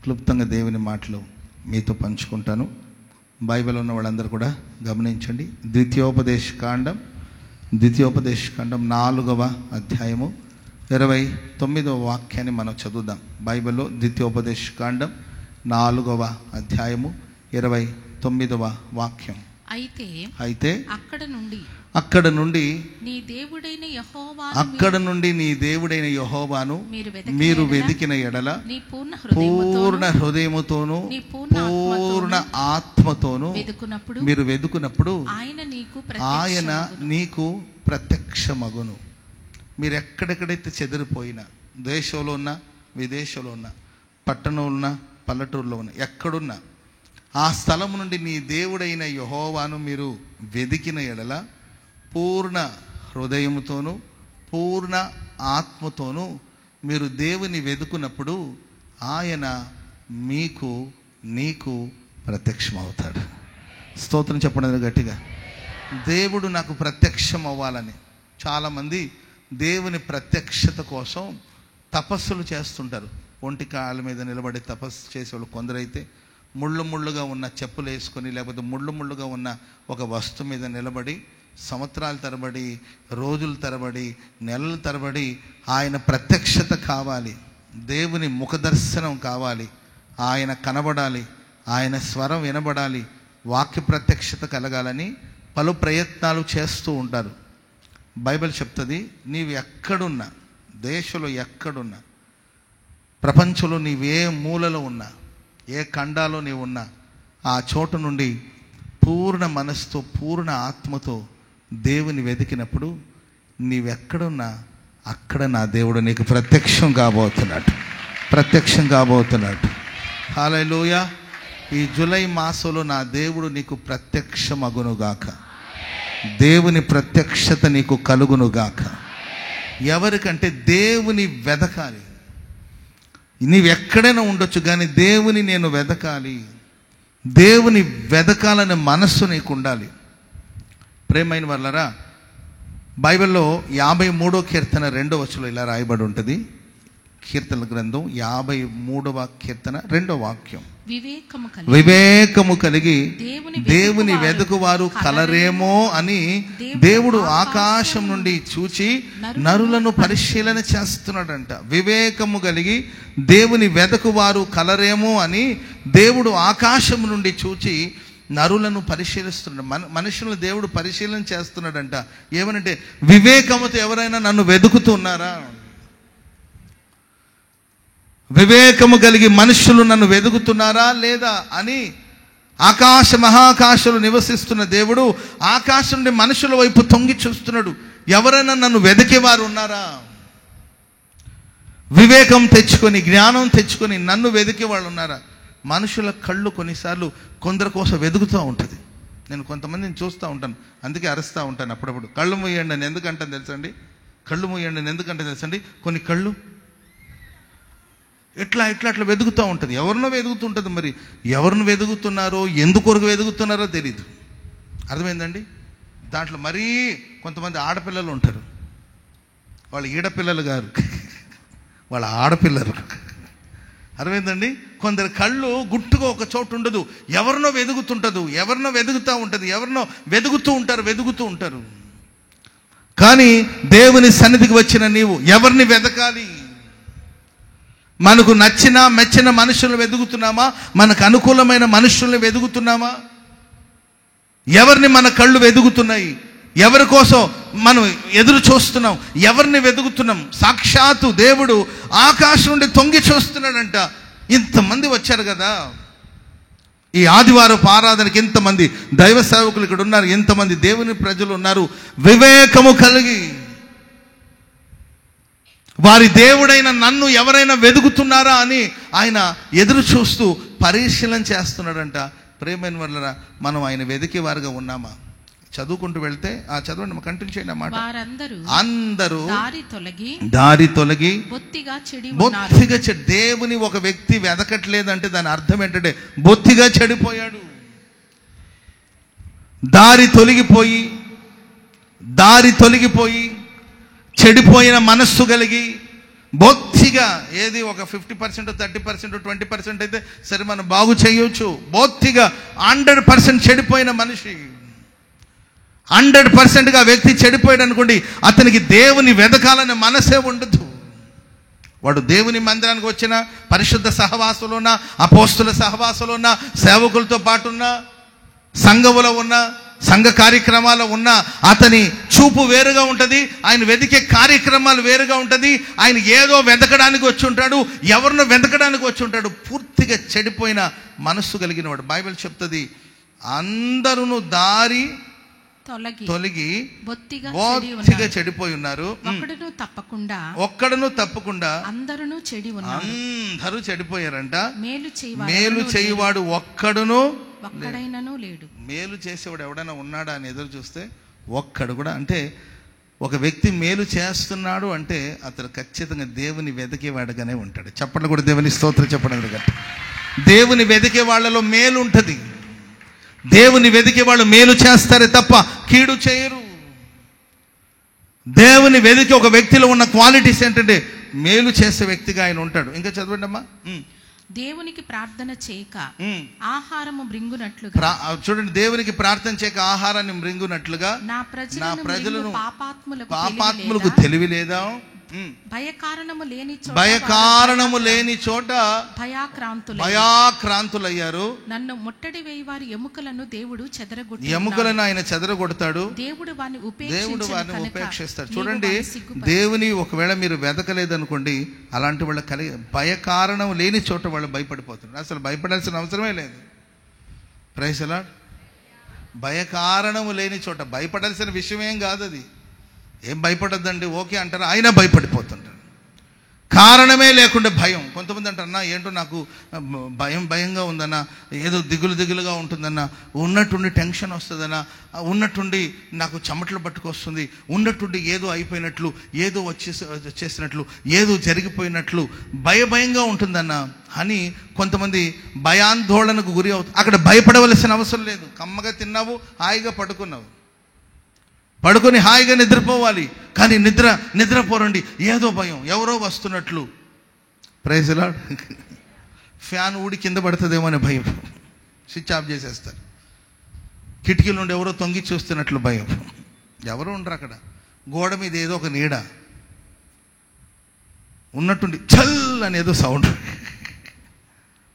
క్లుప్తంగా దేవుని మాటలు మీతో పంచుకుంటాను. బైబిల్ ఉన్న వాళ్ళందరూ కూడా గమనించండి. ద్వితీయోపదేశ కాండం 4వ అధ్యాయము 29వ వాక్యాన్ని మనం చదువుదాం. బైబిల్లో ద్వితీయోపదేశ కాండం 4వ అధ్యాయము 29వ వాక్యం. అయితే అక్కడ నుండి నీ దేవుడైన యెహోవాను మీరు వెదికిన ఎడల పూర్ణ హృదయముతోను పూర్ణ ఆత్మతోను మీరు వెదుకున్నప్పుడు ఆయన నీకు ప్రత్యక్షమగును. మీరు ఎక్కడెక్కడైతే చెదిరిపోయినా, దేశంలో ఉన్నా విదేశంలో ఉన్నా, పట్టణంలో ఉన్నా పల్లెటూరులో ఉన్నా, ఎక్కడున్నా ఆ స్థలం నుండి నీ దేవుడైన యెహోవాను మీరు వెదికిన ఎడల పూర్ణ హృదయముతోను పూర్ణ ఆత్మతోను మీరు దేవుని వెదుకున్నప్పుడు ఆయన నీకు ప్రత్యక్షమవుతాడు. స్తోత్రం చెప్పండి గట్టిగా. దేవుడు నాకు ప్రత్యక్షం అవ్వాలని చాలామంది దేవుని ప్రత్యక్షత కోసం తపస్సులు చేస్తుంటారు. ఒంటి కాళ్ళ మీద నిలబడి తపస్సు చేసేవాళ్ళు కొందరైతే ముళ్ళుగా ఉన్న చెప్పులు వేసుకొని, లేకపోతే ముళ్ళుగా ఉన్న ఒక వస్తువు మీద నిలబడి సంవత్సరాల తరబడి, రోజుల తరబడి, నెలల తరబడి ఆయన ప్రత్యక్షత కావాలి, దేవుని ముఖదర్శనం కావాలి, ఆయన కనబడాలి, ఆయన స్వరం వినబడాలి, వాక్య ప్రత్యక్షత కలగాలని పలు ప్రయత్నాలు చేస్తూ ఉంటారు. బైబిల్ చెప్తుంది, నీవు ఎక్కడున్నా, దేశంలో ఎక్కడున్నా, ప్రపంచంలో నీవే మూలలో ఉన్నా, ఏ ఖండాలో నీవు ఉన్నా, ఆ చోటు నుండి పూర్ణ మనసుతో పూర్ణ ఆత్మతో దేవుని వెతికినప్పుడు నీవెక్కడున్నా అక్కడ నా దేవుడు నీకు ప్రత్యక్షం కాబోతున్నాడు. హల్లెలూయా. ఈ జూలై మాసంలో నా దేవుడు నీకు ప్రత్యక్షమగునుగాక. దేవుని ప్రత్యక్షత నీకు కలుగునుగాక. ఎవరికంటే దేవుని వెదకాలి. నీవెక్కడైనా ఉండొచ్చు కానీ దేవుని నేను వెదకాలి, దేవుని వెదకాలనే మనస్సు నీకు ఉండాలి. ప్రేమైన వాళ్ళరా, బైబిల్లో 53వ కీర్తన 2వ వచనంలో ఇలా రాయబడి ఉంటుంది. కీర్తన గ్రంథం 53వ కీర్తన 2వ వాక్యం. వివేకము కలిగి దేవుని వెదుకువారు కలరేమో అని దేవుడు ఆకాశం నుండి చూచి నరులను పరిశీలన చేస్తున్నాడంట. వివేకము కలిగి దేవుని వెదుకువారు కలరేమో అని దేవుడు ఆకాశం నుండి చూచి నరులను పరిశీలిస్తున్నాడు. మనుషులను దేవుడు పరిశీలన చేస్తున్నాడంట. ఏమనంటే, వివేకముతో ఎవరైనా నన్ను వెదుకుతున్నారా? వివేకము కలిగి మనుషులు నన్ను వెదుకుతున్నారా లేదా అని మహాకాశంలో నివసిస్తున్న దేవుడు ఆకాశం నుండి మనుషుల వైపు తొంగి చూస్తున్నాడు. ఎవరైనా నన్ను వెదికేవారు ఉన్నారా? వివేకం తెచ్చుకొని, జ్ఞానం తెచ్చుకొని నన్ను వెదికేవాళ్ళు ఉన్నారా? మనుషుల కళ్ళు కొన్నిసార్లు కొందరి కోసం వెదుగుతూ ఉంటుంది. నేను కొంతమందిని చూస్తూ ఉంటాను, అందుకే అరుస్తూ ఉంటాను అప్పుడప్పుడు. కళ్ళు మూయండి అని ఎందుకంటాను తెలుసండి? కొన్ని కళ్ళు ఇట్లా వెదుగుతూ ఉంటుంది. ఎవరినో వెదుగుతుంటుంది. మరి ఎవరిని వెదుగుతున్నారో, ఎందుకొరకు వెదుగుతున్నారో తెలీదు. అర్థమైందండి? దాంట్లో మరీ కొంతమంది ఆడపిల్లలు ఉంటారు. వాళ్ళు ఈడపిల్లలు గారు, వాళ్ళ ఆడపిల్లలు. అర్థమైందండి? కొందరు కళ్ళు గుట్టుగా ఒక చోటు ఉండదు, ఎవరినో వెదుగుతూ ఉంటుంది, ఎవరినో వెదుగుతూ ఉంటారు. కానీ దేవుని సన్నిధికి వచ్చిన నీవు ఎవరిని వెదకాలి? మనకు నచ్చిన మెచ్చిన మనుషులను వెదుగుతున్నామా? మనకు అనుకూలమైన మనుషుల్ని వెదుగుతున్నామా? ఎవరిని మన కళ్ళు వెదుగుతున్నాయి? ఎవరి కోసం మనం ఎదురు చూస్తున్నాం? ఎవరిని వెదుగుతున్నాం? సాక్షాత్తు దేవుడు ఆకాశం నుండి తొంగి చూస్తున్నాడంట. ఇంతమంది వచ్చారు కదా ఈ ఆదివారపు ఆరాధనకి, ఇంతమంది దైవ సేవకులు ఇక్కడ ఉన్నారు, ఎంతమంది దేవుని ప్రజలు ఉన్నారు. వివేకము కలిగి వారి దేవుడైన నన్ను ఎవరైనా వెదుగుతున్నారా అని ఆయన ఎదురు చూస్తూ పరిశీలన చేస్తున్నాడంట. ప్రేమైన వాళ్ళరా, మనం ఆయన వెదికే వారుగా ఉన్నామా? చదువుకుంటూ వెళ్తే చదవండి, కంటిన్యూ చేయండి అన్నమాట. అందరూ దారి తొలగి బొత్తిగా చెడి. దేవుని ఒక వ్యక్తి వెదకట్లేదంటే దాని అర్థం ఏంటంటే బొత్తిగా చెడిపోయాడు. దారి తొలగిపోయి చెడిపోయిన మనస్సు కలిగి బొత్తిగా ఏది ఒక 50%, 30%, 20% అయితే సరే మనం బాగు చేయొచ్చు. బొత్తిగా 100% చెడిపోయిన మనిషి, 100%గా వ్యక్తి చెడిపోయాడు అనుకోండి, అతనికి దేవుని వెదకాలనే మనసే ఉండదు. వాడు దేవుని మందిరానికి వచ్చిన, పరిశుద్ధ సహవాసంలో ఉన్న, అపోస్తుల సహవాసంలో ఉన్న, సేవకులతో పాటు ఉన్న, సంఘములో ఉన్న, సంఘ కార్యక్రమాల్లో ఉన్న అతని చూపు వేరుగా ఉంటుంది. ఆయన వెతికే కార్యక్రమాలు వేరుగా ఉంటుంది. ఆయన ఏదో వెతకడానికి వచ్చి ఉంటాడు, ఎవరినో వెతకడానికి వచ్చి ఉంటాడు. పూర్తిగా చెడిపోయిన మనస్సు కలిగిన వాడు. బైబిల్ చెప్తుంది, అందరూ దారి తొలగి బొత్తిగా చెడిపోయి ఉన్నారు, ఒక్కడును తప్పకుండా అందరూ చెడిపోయారంట. మేలు చేయువాడు ఒక్కడును లేడు. మేలు చేసేవాడు ఎవడైనా ఉన్నాడా అని ఎదురు చూస్తే ఒక్కడు కూడా. అంటే ఒక వ్యక్తి మేలు చేస్తున్నాడు అంటే అతను ఖచ్చితంగా దేవుని వెతికేవాడుగానే ఉంటాడు. చెప్పండి కూడా దేవుని స్తోత్రం చెప్పడం. దేవుని వెతికే వాళ్ళలో మేలు ఉంటుంది. దేవుని వెతికే వాళ్ళు మేలు చేస్తారే తప్ప కీడు చేయరు. దేవుని వెతికి ఒక వ్యక్తిలో ఉన్న క్వాలిటీస్ ఏంటంటే మేలు చేసే వ్యక్తిగా ఆయన ఉంటాడు. ఇంకా చదవండి అమ్మా. దేవునికి ప్రార్థన చేయక ఆహారము మృంగునట్లుగా, చూడండి, దేవునికి ప్రార్థన చేయక ఆహారాన్ని మృంగునట్లుగా నా ప్రజలను పాపాత్ములకు తెలివి లేదా? భయకారణము లేని చోట భయాక్రాంతులయ్యారు. నన్ను ముట్టడి వేయి వారి ఎముకలను దేవుడు ఎముకలను ఆయన చెదరగొడతాడు. దేవుడు వారిని ఉపేక్షిస్తాడు. చూడండి, దేవుని ఒకవేళ మీరు వెతకలేదనుకోండి, అలాంటి వాళ్ళ భయకారణం లేని చోట వాళ్ళు భయపడిపోతున్నారు. అసలు భయపడాల్సిన అవసరమే లేదు. Praise the lord. భయకారణము లేని చోట భయపడాల్సిన విషయం ఏం కాదు. అది ఏం భయపడద్దండి ఓకే అంటారు, ఆయన భయపడిపోతుంటారు. కారణమే లేకుండా భయం. కొంతమంది అంటారన్నా, ఏంటో నాకు భయంగా ఉందన్నా, ఏదో దిగులుగా ఉంటుందన్నా, ఉన్నట్టుండి టెన్షన్ వస్తుందన్నా, ఉన్నట్టుండి నాకు చెమటలు పట్టుకొస్తుంది, ఉన్నట్టుండి ఏదో అయిపోయినట్లు, ఏదో వచ్చేసినట్లు, ఏదో జరిగిపోయినట్లు భయంగా ఉంటుందన్నా అని కొంతమంది భయాందోళనకు గురి అవుతుంది. అక్కడ భయపడవలసిన అవసరం లేదు. కమ్మగా తిన్నావు, హాయిగా పడుకొని హాయిగా నిద్రపోవాలి. కానీ నిద్రపోరండి, ఏదో భయం, ఎవరో వస్తున్నట్లు. Praise the lord. ఫ్యాన్ ఊడి కింద పడుతుందేమో అనే భయం, స్విచ్ ఆఫ్ చేసేస్తారు. కిటికీల నుండి ఎవరో తొంగి చూస్తున్నట్లు భయం. ఎవరో ఉండరు అక్కడ. గోడ మీద ఏదో ఒక నీడ ఉన్నట్టుండి చల్ అనేదో సౌండ్.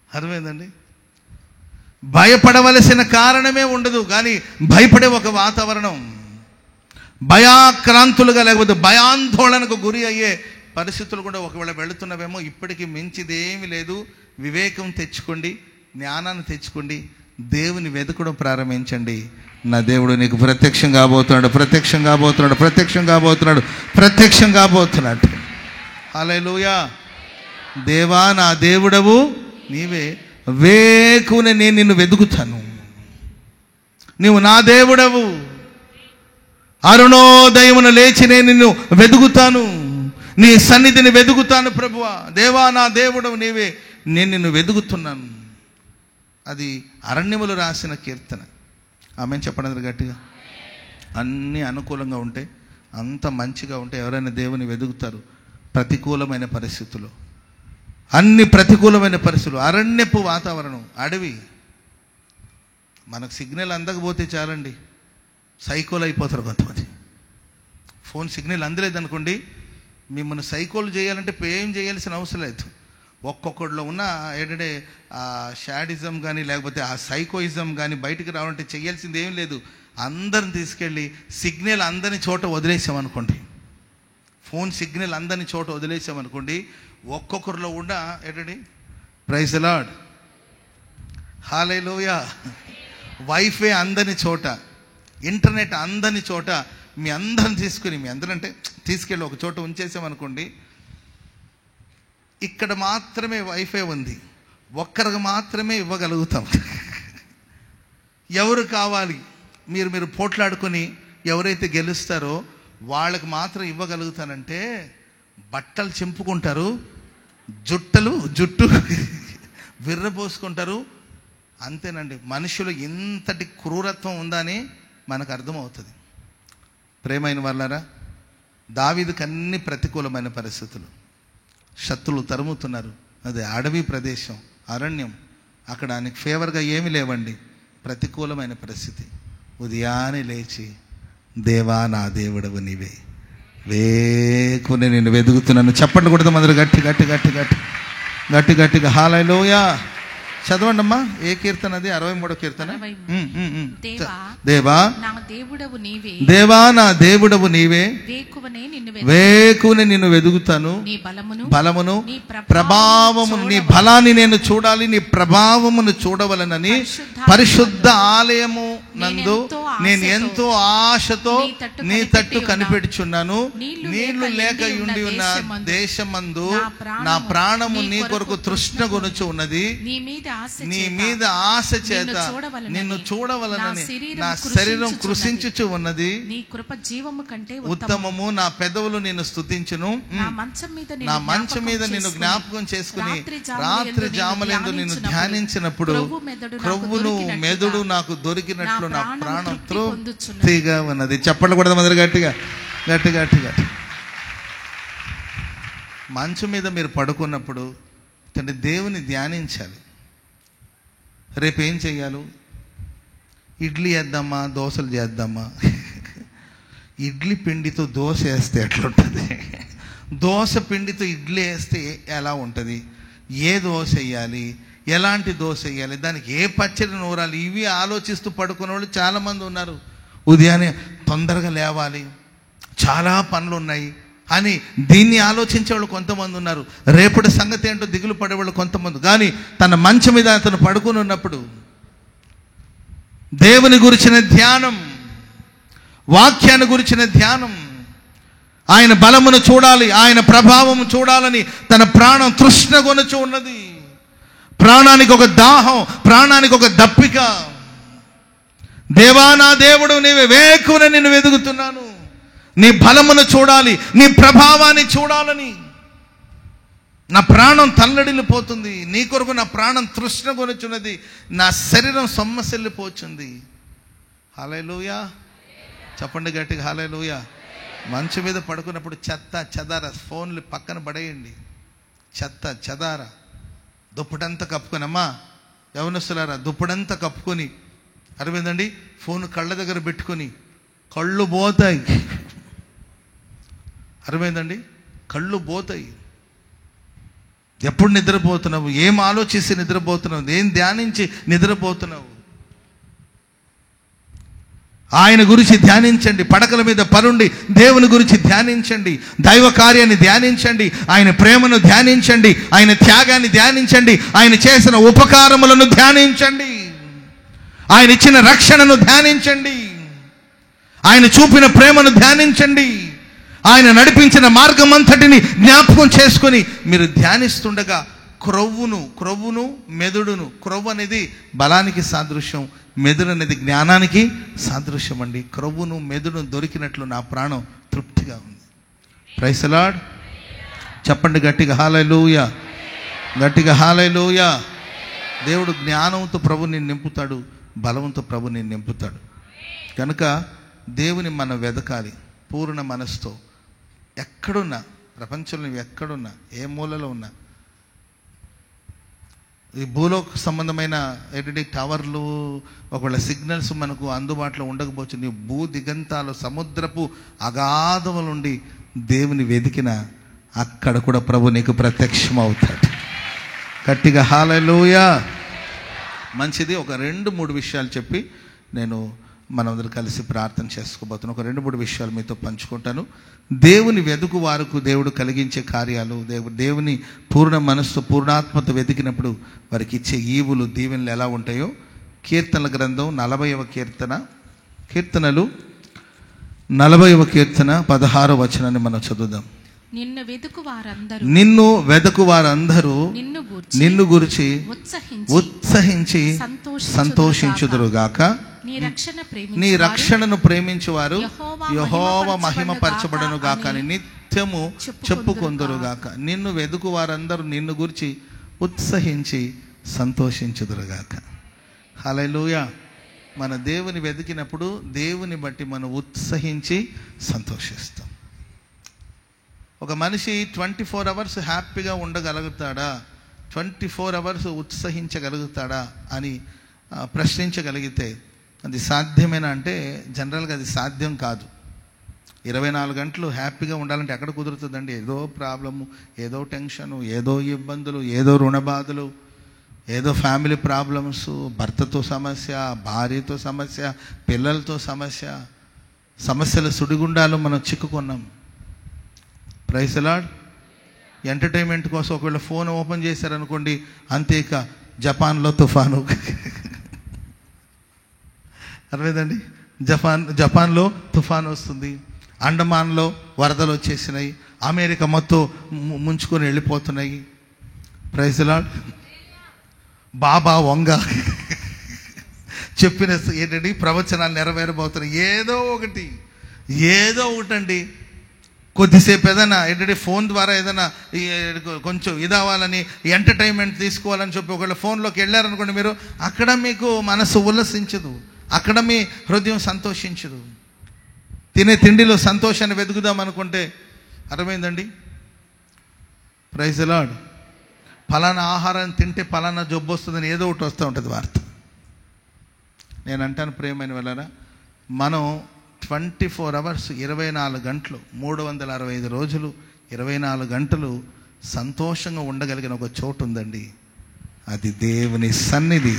అర్థమైందండి? భయపడవలసిన కారణమే ఉండదు, కానీ భయపడే ఒక వాతావరణం, భయాక్రాంతులుగా లేకపోతే భయాందోళనకు గురి అయ్యే పరిస్థితులు కూడా ఒకవేళ వెళుతున్నవేమో. ఇప్పటికీ మించిదేమీ లేదు. వివేకం తెచ్చుకోండి, జ్ఞానాన్ని తెచ్చుకోండి, దేవుని వెతకడం ప్రారంభించండి. నా దేవుడు నీకు ప్రత్యక్షం కాబోతున్నాడు. హల్లెలూయా. దేవా, నా దేవుడవు నీవే, వేకునే నేను నిన్ను వెతుకుతాను. నీవు నా దేవుడవు. అరుణోదయమున లేచి నేను నిన్ను వెతుకుతాను, నీ సన్నిధిని వెతుకుతాను ప్రభువా. దేవా, నా దేవుడవు నీవే, నేను నిన్ను వెతుకుతున్నాను. అది అరణ్యములు రాసిన కీర్తన. ఆమెను చెప్పండి గట్టిగా. అన్నీ అనుకూలంగా ఉంటే, అంత మంచిగా ఉంటే ఎవరైనా దేవుని వెతుకుతారు. ప్రతికూలమైన పరిస్థితులు, అన్ని ప్రతికూలమైన పరిస్థితులు, అరణ్యపు వాతావరణం, అడవి, మనకు సిగ్నల్ అందకపోతే చాలండి, సైకోలు అయిపోతారు కొంతమంది. ఫోన్ సిగ్నల్ అందలేదనుకోండి, మిమ్మల్ని సైకోలు చేయాలంటే ఏం చేయాల్సిన అవసరం లేదు. ఒక్కొక్కడిలో ఉన్న ఏంటంటే ఆ షాడిజం కానీ లేకపోతే ఆ సైకోయిజం కానీ బయటికి రావాలంటే చేయాల్సింది ఏం లేదు. అందరిని తీసుకెళ్ళి సిగ్నల్ అందని చోట వదిలేసామనుకోండి, ఫోన్ సిగ్నల్ అందని చోట వదిలేసామనుకోండి, ఒక్కొక్కరిలో ఉన్న ఏంటండి, praise the lord, hallelujah, wifi అందని చోట, ఇంటర్నెట్ అందని చోట మీ అందరిని తీసుకుని, మీ అందరంటే తీసుకెళ్ళి ఒక చోట ఉంచేసామనుకోండి, ఇక్కడ మాత్రమే వైఫై ఉంది, ఒక్కరికి మాత్రమే ఇవ్వగలుగుతాం. ఎవరు కావాలి, మీరు పోట్లాడుకొని ఎవరైతే గెలుస్తారో వాళ్ళకి మాత్రం ఇవ్వగలుగుతానంటే బట్టలు చింపుకుంటారు, జుట్టు విర్రపోసుకుంటారు. అంతేనండి, మనుషులు ఇంతటి క్రూరత్వం ఉందని మనకు అర్థమవుతుంది. ప్రేమైన వాళ్ళారా, దావీదుకు అన్ని ప్రతికూలమైన పరిస్థితులు, శత్రులు తరుముతున్నారు. అది అడవి ప్రదేశం, అరణ్యం. అక్కడ ఆయనకి ఫేవర్గా ఏమీ లేవండి, ప్రతికూలమైన పరిస్థితి. ఉదయాన్నే లేచి, దేవా నా దేవుడవు నీవే, వేకునే నేను వెతుకుతున్నాను. చెప్పండి కూడా అందరూ గట్టి గట్టి గట్టి గట్టి గట్టి గట్టిగా హల్లెలూయా. చదవండి అమ్మా. ఏ కీర్తన అది? 63వ కీర్తన. దేవా నా దేవుడవు నీవే, దేవా నా దేవుడవు నీవే, వేకునే నిన్ను వెదుగుతాను. బలమును ప్రభావము, నీ బలాన్ని నేను చూడాలి, నీ ప్రభావమును చూడవలనని పరిశుద్ధ ఆలయము నందు నేను ఎంతో ఆశతో నీ తట్టు కనిపెట్టుచున్నాను. నీళ్లు లేక ఉండి ఉన్న దేశమందు నా ప్రాణము నీ కొరకు తృష్ణగొనుచు ఉన్నది. నీ మీద ఆశ చేత నిన్ను చూడవలనని నా శరీరం కృషించుచు ఉన్నది. ఉత్తమము నా పెదవులు నిన్ను స్తుతించును. నా మంచం మీద నిన్ను జ్ఞాపకం చేసుకుని రాత్రి జామలందు నిన్ను ధ్యానించినప్పుడు క్రొవ్వును మెదడు నాకు దొరికినట్లు నా ప్రాణం తృప్తిగా ఉన్నది. చెప్పండి కూడా మొదలు గట్టిగా గట్టి గట్టి గట్టి. మంచం మీద మీరు పడుకున్నప్పుడు అంటే దేవుని ధ్యానించాలి. రేపు ఏం చెయ్యాలి? ఇడ్లీ వేద్దామా, దోశలు చేద్దామా? ఇడ్లీ పిండితో దోశ వేస్తే ఎట్లుంటుంది? దోశ పిండితో ఇడ్లీ వేస్తే ఎలా ఉంటుంది? ఏ దోశ వేయాలి, ఎలాంటి దోశ వేయాలి, దానికి ఏ పచ్చడి నూరాలి, ఇవి ఆలోచిస్తూ పడుకునే వాళ్ళు చాలామంది ఉన్నారు. ఉదయాన్నే తొందరగా లేవాలి, చాలా పనులు ఉన్నాయి అని దీన్ని ఆలోచించేవాళ్ళు కొంతమంది ఉన్నారు. రేపటి సంగతి ఏంటో దిగులు పడేవాళ్ళు కొంతమంది. కానీ తన మంచం మీద అతను పడుకుని ఉన్నప్పుడు దేవుని గురించిన ధ్యానం, వాక్యాన్ని గురించిన ధ్యానం, ఆయన బలమును చూడాలి, ఆయన ప్రభావం చూడాలని తన ప్రాణం తృష్ణగొనుచు ఉన్నది. ప్రాణానికి ఒక దాహం, ప్రాణానికి ఒక దప్పిక. దేవా నా దేవుడు నీవే, వేకునే నిన్ను వెతుకుతున్నాను. నీ బలమును చూడాలి, నీ ప్రభావాన్ని చూడాలని నా ప్రాణం తల్లడిల్లిపోతుంది. నీ కొరకు నా ప్రాణం తృష్ణగొనుచున్నది, నా శరీరం సొమ్మసిల్లిపోతుంది. హల్లెలూయా. చెప్పండి గట్టిగా హల్లెలూయా. మంచం మీద పడుకున్నప్పుడు చెత్త చెదార ఫోన్లు పక్కన పడేయండి. చెత్త చెదార దుప్పటంతా కప్పుకొని, అమ్మా యవనస్తులారా దుప్పటంతా కప్పుకొని, అర్థమైందండి, ఫోన్ కళ్ళ దగ్గర పెట్టుకొని కళ్ళు పోతాయి. అర్థమైందండి, కళ్ళు పోతాయి. ఎప్పుడు నిద్రపోతున్నావు? ఏం ఆలోచిస్తే నిద్రపోతున్నావు? ఏం ధ్యానించి నిద్రపోతున్నావు? ఆయన గురించి ధ్యానించండి. పడకల మీద పరుండి దేవుని గురించి ధ్యానించండి. దైవ కార్యాన్ని ధ్యానించండి. ఆయన ప్రేమను ధ్యానించండి. ఆయన త్యాగాన్ని ధ్యానించండి. ఆయన చేసిన ఉపకారములను ధ్యానించండి. ఆయన ఇచ్చిన రక్షణను ధ్యానించండి. ఆయన చూపిన ప్రేమను ధ్యానించండి. ఆయన నడిపించిన మార్గం అంతటిని జ్ఞాపకం చేసుకొని మీరు ధ్యానిస్తుండగా క్రొవ్వును మెదడును, క్రొవ్వు అనేది బలానికి సాదృశ్యం, మెదడు అనేది జ్ఞానానికి సాదృశ్యం అండి. క్రొవ్వును మెదడును దొరికినట్లు నా ప్రాణం తృప్తిగా ఉంది. Praise the lord. చెప్పండి గట్టిగా హల్లెలూయా, గట్టిగా హల్లెలూయా. దేవుడు జ్ఞానంతో ప్రభుని నింపుతాడు, బలంతో ప్రభుని నింపుతాడు. కనుక దేవుని మనం వెదకాలి పూర్ణ మనసుతో. ఎక్కడున్నా, ప్రపంచంలో ఎక్కడున్నా, ఏ మూలలో ఉన్నా, ఈ భూలోక సంబంధమైన ఏంటంటే టవర్లు, ఒకవేళ సిగ్నల్స్ మనకు అందుబాటులో ఉండకపోవచ్చు, నీ భూ దిగంతాలు సముద్రపు అగాధముల నుండి దేవుని వెదికిన అక్కడ కూడా ప్రభు నీకు ప్రత్యక్షం అవుతాడు. గట్టిగా హల్లెలూయా. మంచిది. ఒక 2-3 విషయాలు చెప్పి నేను మనందరూ కలిసి ప్రార్థన చేసుకోబోతున్నాను. ఒక 2-3 విషయాలు మీతో పంచుకుంటాను. దేవుని వెదుకు వారికి దేవుడు కలిగించే కార్యాలు, దేవుని పూర్ణ మనస్సు పూర్ణాత్మతో వెతికినప్పుడు వారికి ఇచ్చే ఈవులు దీవెనలు ఎలా ఉంటాయో కీర్తనల గ్రంథం 40వ కీర్తనలు 40వ కీర్తన 16వ వచనాన్ని మనం చదువుదాం. నిన్ను వెదుకు వారందరూ నిన్ను గురించి ఉత్సహించి సంతోషించుదురుగాక. నీ రక్షణను ప్రేమించువారు యెహోవా మహిమ పరచబడును గాక అని నిత్యము చెప్పుకొందురుగాక. నిన్ను వెదుకు వారందరూ నిన్ను గురించి ఉత్సహించి సంతోషించుదురుగాక. హల్లెలూయా. మన దేవుని వెతికినప్పుడు దేవుని బట్టి మనం ఉత్సహించి సంతోషిస్తాం. ఒక మనిషి 24 అవర్స్ హ్యాపీగా ఉండగలుగుతాడా, 24 అవర్స్ ఉత్సహించగలుగుతాడా అని ప్రశ్నించగలిగితే అది సాధ్యమేనా అంటే జనరల్గా అది సాధ్యం కాదు. 24 గంటలు హ్యాపీగా ఉండాలంటే ఎక్కడ కుదురుతుందండి? ఏదో ప్రాబ్లము, ఏదో టెన్షను, ఏదో ఇబ్బందులు, ఏదో రుణ బాధలు, ఏదో ఫ్యామిలీ ప్రాబ్లమ్స్, భర్తతో సమస్య, భార్యతో సమస్య, పిల్లలతో సమస్య, సమస్యల సుడిగుండాలు మనం చిక్కుకున్నాం. Praise the Lord. ఎంటర్టైన్మెంట్ కోసం ఒకవేళ ఫోన్ ఓపెన్ చేశారనుకోండి, అంతే ఇక జపాన్లో తుఫాను, అర్థమైందండి, జపాన్లో తుఫాను వస్తుంది, అండమాన్లో వరదలు వచ్చేసినాయి, అమెరికా మొత్తం ముంచుకొని వెళ్ళిపోతున్నాయి. Praise the Lord. Baba Vanga చెప్పిన ఏంటండి ప్రవచనాలు నెరవేరబోతున్నాయి. ఏదో ఒకటండి. కొద్దిసేపు ఏదైనా ఏంటంటే ఫోన్ ద్వారా ఏదైనా కొంచెం ఇదవ్వాలని, ఎంటర్టైన్మెంట్ తీసుకోవాలని చెప్పి ఒకవేళ ఫోన్లోకి వెళ్ళారనుకోండి మీరు, అక్కడ మీకు మనసు ఉల్లసించదు, అక్కడ మీ హృదయం సంతోషించదు. తినే తిండిలో సంతోషాన్ని వెతుకుదాం అనుకుంటే, అర్థమైందండి? Praise the lord. ఫలానా ఆహారం తింటే ఫలానా జబ్బు వస్తుందని ఏదో ఒకటి వస్తూ ఉంటుంది వార్త. నేను అంటాను ప్రియమైన వాళ్ళారా, మనం 24 అవర్స్ 24 గంటలు 365 రోజులు 24 గంటలు సంతోషంగా ఉండగలిగిన ఒక చోటు ఉందండి. అది దేవుని సన్నిధి.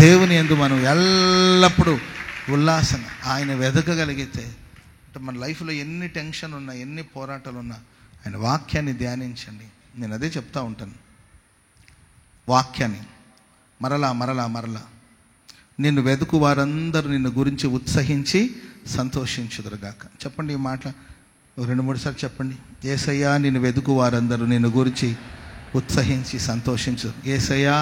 దేవుని యందు మనం ఎల్లప్పుడూ ఉల్లాసంగా ఆయన వెదకగలిగితే, అంటే మన లైఫ్లో ఎన్ని టెన్షన్ ఉన్నా, ఎన్ని పోరాటాలు ఉన్నా, ఆయన వాక్యాన్ని ధ్యానించండి. నేను అదే చెప్తా ఉంటాను, వాక్యాన్ని మరలా నిన్ను వెతుకు వారందరూ నిన్ను గురించి ఉత్సహించి సంతోషించుదురుగాక. చెప్పండి ఈ మాట 2-3 సార్లు చెప్పండి. యేసయ్యా నిన్ను వెతుకు వారందరూ నిన్ను గురించి ఉత్సహించి సంతోషించు. యేసయ్యా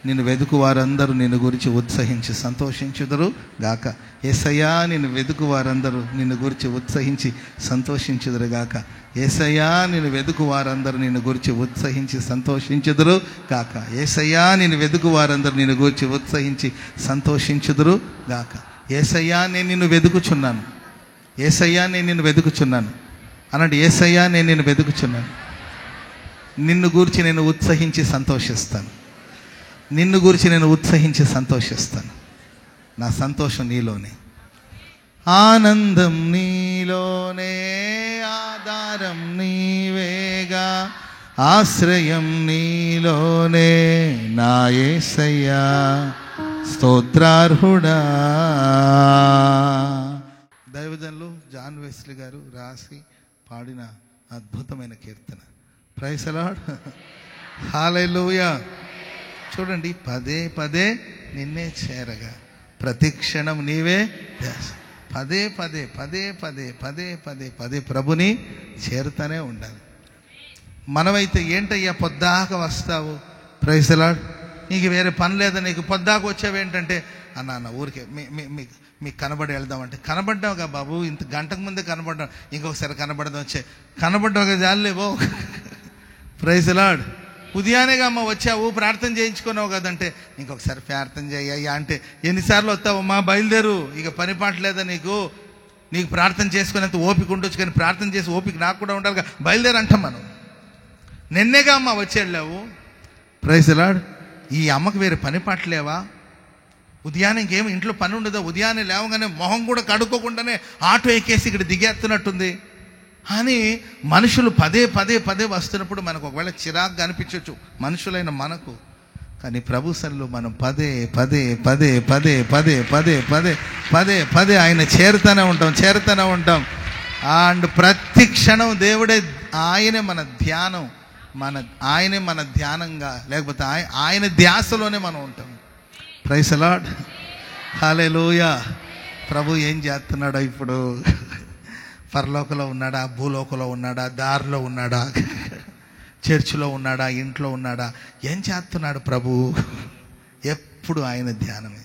నిన్ను వెతుకు వారందరూ నిన్ను గురించి ఉత్సహించి సంతోషించుదురు గాక. యేసయ్యా నిన్ను వెతుకు వారందరూ నిన్ను గురించి ఉత్సహించి సంతోషించుదురు గాక. యేసయ్యా నిన్ను వెతుకు వారందరూ నిన్ను గురించి ఉత్సహించి సంతోషించుదురు గాక. యేసయ్యా నిన్ను వెతుకు వారందరూ నిన్ను గురించి ఉత్సహించి సంతోషించుదురు గాక. యేసయ్యా నేను నిన్ను వెతుకుచున్నాను. యేసయ్యా నేను నిన్ను వెతుకుచున్నాను అనండి. యేసయ్యా నేను నిన్ను వెతుకుచున్నాను. నిన్ను గురించి నేను ఉత్సహించి సంతోషిస్తాను. నిన్ను గురించి నేను ఉత్సహించి సంతోషిస్తాను. నా సంతోషం నీలోనే, ఆనందం నీలోనే, ఆధారం నీవేగా, ఆశ్రయం నీలోనే నా యేసయ్యా స్తోత్రార్హుడా. దైవజనులు జాన్ వెస్లీ గారు రాసి పాడిన అద్భుతమైన కీర్తన. Praise the lord. హల్లెలూయా. చూడండి, పదే పదే నిన్నే చేరగా ప్రతి క్షణం నీవే ధ్యాస. పదే పదే ప్రభుని చేరుతానే ఉండాలి. మనమైతే ఏంటయ్యా పొద్దాక వస్తావు, ప్రైజ్ ది లార్డ్, నీకు వేరే పని లేదా, నీకు పొద్దాక వచ్చావేంటంటే, అన్న ఊరికే మీకు కనబడి వెళ్దామంటే, కనబడ్డావుగా బాబు, ఇంత గంటకు ముందే కనబడ్డావు, ఇంకొకసారి కనబడదాం, కనబడ్డావుగా జాలేవో. Praise the Lord. ఉదయానేగా అమ్మ వచ్చావు, ప్రార్థన చేయించుకున్నావు కదంటే, ఇంకొకసారి ప్రార్థన చేయ్యా అంటే, ఎన్నిసార్లు వస్తావమ్మా, బయలుదేరు, ఇక పని పాట లేదా నీకు ప్రార్థన చేసుకునేంత ఓపిక ఉండొచ్చు, కానీ ప్రార్థన చేసి ఓపిక నాకు కూడా ఉండాలిగా, బయలుదేరు అంటాం మనం. నిన్నేగా అమ్మ వచ్చి వెళ్ళావు. Praise the lord. ఈ అమ్మకు వేరే పని పాట లేవా? ఉదయాన్నే ఇంకేమి ఇంట్లో పని ఉండదా? ఉదయాన్నే లేవగానే మొహం కూడా కడుక్కోకుండానే ఆటో ఎక్కేసి ఇక్కడ దిగేస్తున్నట్టుంది అని మనుషులు పదే వస్తున్నప్పుడు మనకు ఒకవేళ చిరాకుగా అనిపించవచ్చు మనుషులైన మనకు. కానీ ప్రభు సన్నిధిలో మనం పదే ఆయన చేరుతూనే ఉంటాం. అండ్ ప్రతి క్షణం దేవుడే, ఆయనే మన ధ్యానం, ఆయనే మన ధ్యానంగా, లేకపోతే ఆయన ధ్యాసలోనే మనం ఉంటాం. Praise the lord. హల్లెలూయా. ప్రభు ఏం చేస్తున్నాడో ఇప్పుడు? పరలోకంలో ఉన్నాడా, భూలోకంలో ఉన్నాడా, దారిలో ఉన్నాడా, చర్చిలో ఉన్నాడా, ఇంట్లో ఉన్నాడా, ఏం చేస్తున్నాడు ప్రభు? ఎప్పుడు ఆయన ధ్యానమే.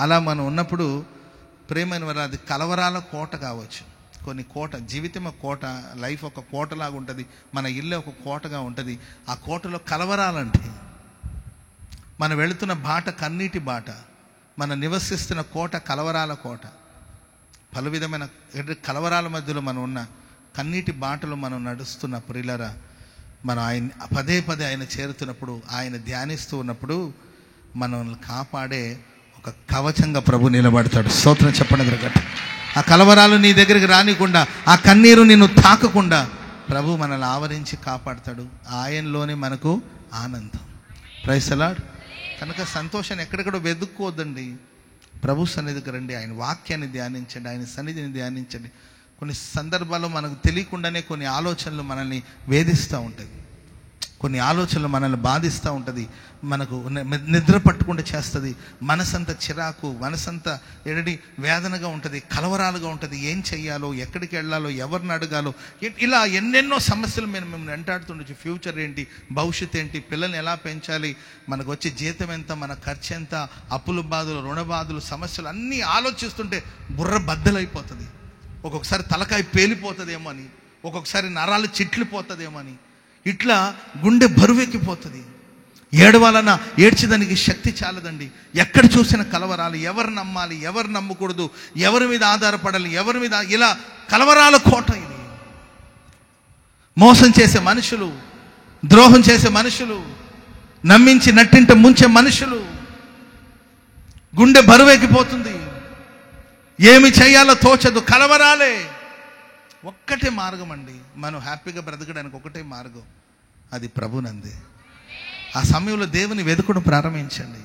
అలా మనం ఉన్నప్పుడు ప్రేమైన వారు, అది కలవరాల కోట కావచ్చు, కొన్ని కోట, జీవితం ఒక కోట, లైఫ్ ఒక కోటలాగా ఉంటుంది, మన ఇల్లు ఒక కోటగా ఉంటుంది. ఆ కోటలో కలవరాలంటే, మనం వెళుతున్న బాట కన్నీటి బాట, మనం నివసిస్తున్న కోట కలవరాల కోట. పలు విధమైన కలవరాల మధ్యలో మనం ఉన్న, కన్నీటి బాటలో మనం నడుస్తున్న ప్రియులారా, మనం ఆయన పదే పదే ఆయన చేరుతున్నప్పుడు, ఆయన ధ్యానిస్తూ ఉన్నప్పుడు మనల్ని కాపాడే ఒక కవచంగా ప్రభు నిలబడతాడు. స్తోత్రం చెప్పండి గట్టి. ఆ కలవరాలు నీ దగ్గరికి రానికుండా, ఆ కన్నీరు నిన్ను తాకకుండా ప్రభు మనల్ని ఆవరించి కాపాడతాడు. ఆయనలోనే మనకు ఆనందం. Praise the lord. కనుక సంతోషాన్ని ఎక్కడెక్కడో వెతుక్కోవద్దండి. ప్రభు సన్నిధికి రండి, ఆయన వాక్యాన్ని ధ్యానించండి, ఆయన సన్నిధిని ధ్యానించండి. కొన్ని సందర్భాల్లో మనకు తెలియకుండానే కొన్ని ఆలోచనలు మనల్ని వేధిస్తూ ఉంటాయి, కొన్ని ఆలోచనలు మనల్ని బాధిస్తూ ఉంటుంది, మనకు నిద్ర పట్టకుండా చేస్తుంది, మనసంతా చిరాకు, మనసంతా వేదనగా ఉంటుంది, కలవరాలుగా ఉంటుంది. ఏం చెయ్యాలో, ఎక్కడికి వెళ్ళాలో, ఎవరిని అడగాలో, ఇలా ఎన్నెన్నో సమస్యలు మేము వెంటాడుతుండొచ్చు. ఫ్యూచర్ ఏంటి, భవిష్యత్తు ఏంటి, పిల్లల్ని ఎలా పెంచాలి, మనకు వచ్చే జీతం ఎంత, మన ఖర్చు ఎంత, అప్పుల బాధలు, రుణ బాధలు, సమస్యలు అన్నీ ఆలోచిస్తుంటే బుర్ర బద్దలైపోతుంది. ఒక్కొక్కసారి తలకాయ పేలిపోతుందేమో అని, ఒక్కొక్కసారి నరాలు చిట్లిపోతుందేమో అని, ఇట్లా గుండె బరువెక్కిపోతుంది. ఏడవాలన్నా ఏడ్చేదానికి శక్తి చాలదండి. ఎక్కడ చూసిన కలవరాలు, ఎవరు నమ్మాలి, ఎవరు నమ్మకూడదు, ఎవరి మీద ఆధారపడాలి, ఎవరి మీద, ఇలా కలవరాల కోట ఇది. మోసం చేసే మనుషులు, ద్రోహం చేసే మనుషులు, నమ్మించి నట్టింట ముంచే మనుషులు, గుండె బరువెక్కిపోతుంది, ఏమి చేయాలో తోచదు, కలవరాలే. ఒక్కటే మార్గం అండి, మనం హ్యాపీగా బ్రతకడానికి ఒకటే మార్గం, అది ప్రభునందే. ఆ సమయంలో దేవుని వెతుకడం ప్రారంభించండి,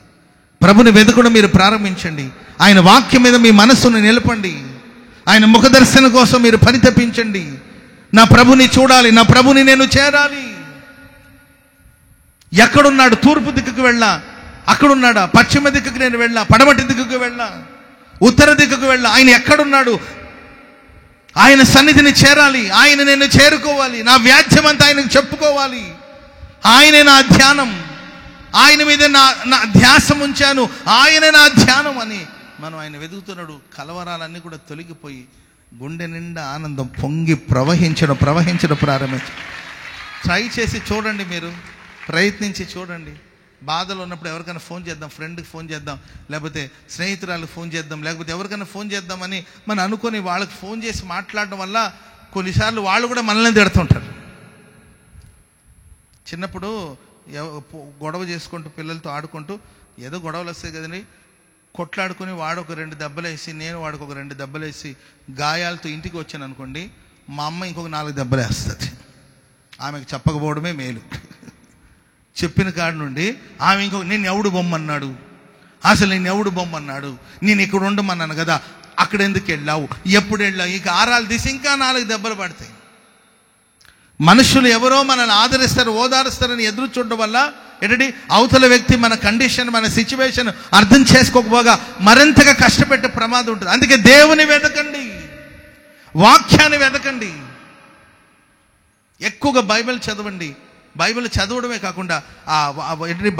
ప్రభుని వెతుకడం మీరు ప్రారంభించండి. ఆయన వాక్యం మీద మీ మనస్సును నిలపండి, ఆయన ముఖదర్శనం కోసం మీరు పరితపించండి. నా ప్రభుని చూడాలి, నా ప్రభుని నేను చేరాలి. ఎక్కడున్నాడు? తూర్పు దిక్కుకు వెళ్ళా, అక్కడున్నాడా? పశ్చిమ దిక్కుకు నేను వెళ్ళా, పడమటి దిక్కుకు వెళ్ళా, ఉత్తర దిక్కుకు వెళ్ళా, ఆయన ఎక్కడున్నాడు? ఆయన సన్నిధిని చేరాలి, ఆయన నేను చేరుకోవాలి, నా వ్యాధ్యం అంతా ఆయనకు చెప్పుకోవాలి. ఆయనే నా ధ్యానం, ఆయన మీద నా ధ్యాసం ఉంచాను, ఆయనే నా ధ్యానం అని మనం ఆయన వెతుకుతున్నాడు. కలవరాలన్నీ కూడా తొలగిపోయి గుండె నిండా ఆనందం పొంగి ప్రవహించడం ప్రారంభించడం. ట్రై చేసి చూడండి, మీరు ప్రయత్నించి చూడండి. బాధలో ఉన్నప్పుడు ఎవరికైనా ఫోన్ చేద్దాం, ఫ్రెండ్కి ఫోన్ చేద్దాం, లేకపోతే స్నేహితురాలకు ఫోన్ చేద్దాం, లేకపోతే ఎవరికైనా ఫోన్ చేద్దామని మనం అనుకొని వాళ్ళకి ఫోన్ చేసి మాట్లాడడం వల్ల కొన్నిసార్లు వాళ్ళు కూడా మనల్ని తిడుతుంటారు. చిన్నప్పుడు గొడవ చేసుకుంటూ పిల్లలతో ఆడుకుంటూ ఏదో గొడవలు వస్తాయి కదండి, కొట్లాడుకుని వాడు ఒక 2 దెబ్బలేసి, నేను వాడికి ఒక 2 దెబ్బలేసి, గాయాలతో ఇంటికి వచ్చాను అనుకోండి, మా అమ్మ ఇంకొక 4 దెబ్బలేస్తుంది. ఆమెకు చెప్పకపోవడమే మేలు. చెప్పిన కాడి నుండి ఆమె ఇంకొక, నేను ఎవడు బొమ్మన్నాడు, అసలు నేను ఎవడు బొమ్మన్నాడు, నేను ఇక్కడ ఉండమన్నాను కదా, అక్కడ ఎందుకు వెళ్ళావు, ఎప్పుడు వెళ్ళావు, ఇక ఆరాలు తీసి ఇంకా 4 దెబ్బలు పడతాయి. మనుషులు ఎవరో మనల్ని ఆదరిస్తారు, ఓదారుస్తారని ఎదురు చూడడం వల్ల అవతల వ్యక్తి మన కండిషన్, మన సిచ్యువేషన్ అర్థం చేసుకోకపోగా మరింతగా కష్టపెట్టే ప్రమాదం ఉంటుంది. అందుకే దేవుని వెతకండి, వాక్యాన్ని వెతకండి, ఎక్కువగా బైబిల్ చదవండి. బైబిల్ చదవడమే కాకుండా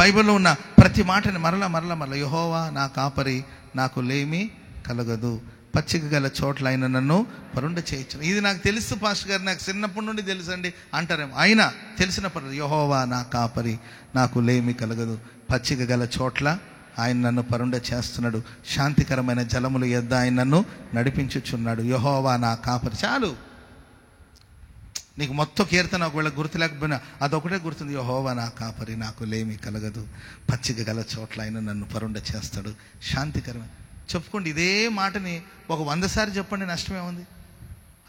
బైబిల్లో ఉన్న ప్రతి మాటని మరలా యెహోవా నా కాపరి, నాకు లేమి కలగదు, పచ్చిక గల చోట్ల ఆయన నన్ను పరుండ చేయొచ్చు. ఇది నాకు తెలుసు పాస్టర్ గారు, నాకు చిన్నప్పటి నుండి తెలుసండి అంటారేమో. అయినా తెలిసిన పర్లేదు. యెహోవా నా కాపరి, నాకు లేమి కలగదు, పచ్చిక గల చోట్ల ఆయన నన్ను పరుండ చేస్తున్నాడు, శాంతికరమైన జలముల యొద్ద ఆయన నన్ను నడిపించుచున్నాడు. యెహోవా నా కాపరి. చాలు, నీకు మొత్తం కీర్తన ఒకవేళ గుర్తు లేకపోయినా అదొకటే గుర్తుంది. యెహోవా నా కాపరి, నాకు లేమి కలగదు, పచ్చిక గల చోట్ల ఆయన నన్ను పరుండ చేస్తాడు, శాంతికరమైన. చెప్పుకోండి ఇదే మాటని ఒక 100 సార్లు చెప్పండి, నష్టమేముంది?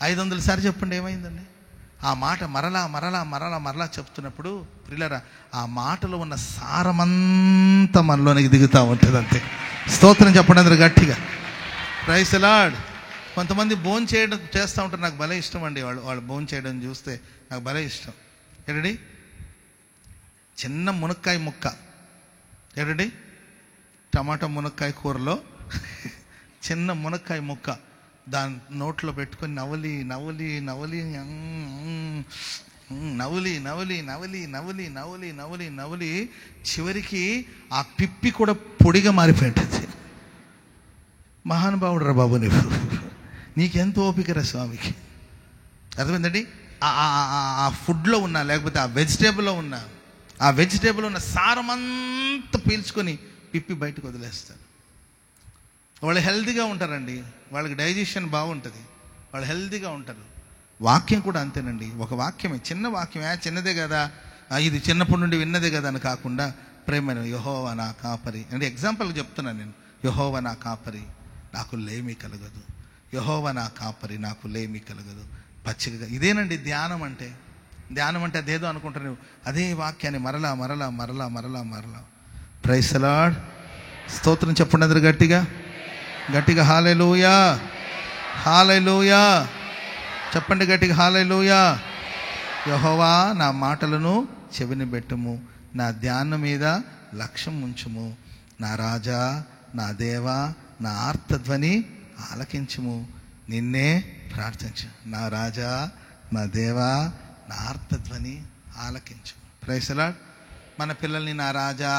500 సార్లు చెప్పండి, ఏమైందండి? ఆ మాట మరలా చెప్తున్నప్పుడు ప్రియులారా, ఆ మాటలో ఉన్న సారమంతా మనలోనికి దిగుతూ ఉంటుంది. అంతే. స్తోత్రం చెప్పండి అందరూ గట్టిగా. Praise the lord. కొంతమంది భోజనం చేయడం చేస్తూ ఉంటారు, నాకు భలే ఇష్టం అండి. వాళ్ళు భోజనం చేయడం చూస్తే నాకు భలే ఇష్టం. ఏంటండి, చిన్న మునక్కాయ ముక్క, ఏంటండి, టమాటా మునక్కాయ కూరలో చిన్న మునక్కాయ ముక్క దాని నోట్లో పెట్టుకొని నవలి నవలి నవలి నవలి నవలి నవలి నవలి నవలి నవలి నవలి చివరికి ఆ పిప్పి కూడా పొడిగా మారిపోయింటుంది. మహానుభావుడు రా బాబు, నీకెంత ఓపికరా స్వామికి. అర్థమైందండి? ఆ ఫుడ్లో ఉన్న, లేకపోతే ఆ వెజిటేబుల్లో ఉన్న సారమంతా పీల్చుకొని పిప్పి బయటకు వదిలేస్తాడు. వాళ్ళు హెల్తీగా ఉంటారండి, వాళ్ళకి డైజెషన్ బాగుంటుంది, వాళ్ళు హెల్తీగా ఉంటారు. వాక్యం కూడా అంతేనండి. ఒక వాక్యమే, చిన్న వాక్యమే, చిన్నదే కదా, ఇది చిన్నప్పటి నుండి విన్నదే కదా అని కాకుండా ప్రేమైన యెహోవా నా కాపరి అంటే ఎగ్జాంపుల్ చెప్తున్నాను నేను. యెహోవా నా కాపరి నాకు లేమి కలగదు, యెహోవా నా కాపరి నాకు లేమి కలగదు, పచ్చికగా. ఇదేనండి ధ్యానం అంటే. ధ్యానం అంటే అదేదో అనుకుంటారు నువ్వు, అదే వాక్యాన్ని మరలా మరలా మరలా మరలా మరలా. Praise the lord. స్తోత్రం చెప్పండి అందరు గట్టిగా గట్టిగా. హల్లెలూయా హల్లెలూయా చెప్పండి గట్టిగా, హల్లెలూయా. యెహోవా నా మాటలను చెవిని పెట్టుము, నా ధ్యానం మీద లక్ష్యం ఉంచుము. నా రాజా నా దేవా నా ఆర్తధ్వని ఆలకించుము, నిన్నే ప్రార్థించు. నా రాజా నా దేవా నా ఆర్తధ్వని ఆలకించు. Praise the lord. మన పిల్లల్ని నా రాజా,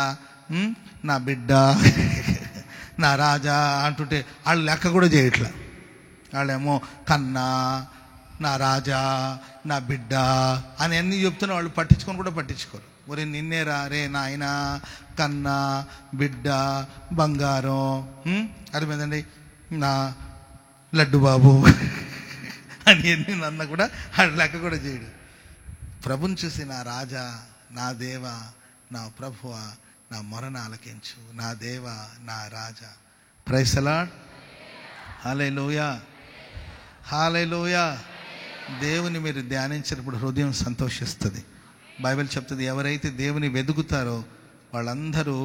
నా బిడ్డ, నా రాజా అంటుంటే వాళ్ళు లెక్క కూడా చేయట్లా. వాళ్ళేమో కన్నా, నా రాజా, నా బిడ్డ అని అన్నీ చెప్తున్నా, వాళ్ళు పట్టించుకొని కూడా పట్టించుకోరు. ఒరే నిన్నేరా రే నాయనా, కన్నా, బిడ్డ, బంగారం, అర్థమైందండి, నా లడ్డు బాబు అని ఎన్ని నన్న కూడా వాళ్ళు లెక్క కూడా చేయడు. ప్రభుని చూసి నా రాజా, నా దేవా, నా ప్రభువా, నా మొరను ఆలకించు, నా దేవా, నా రాజా. Praise the lord. Hallelujah hallelujah. దేవుని మీరు ధ్యానించినప్పుడు హృదయం సంతోషిస్తుంది. బైబిల్ చెప్తుంది, ఎవరైతే దేవుని వెతుకుతారో వాళ్ళందరూ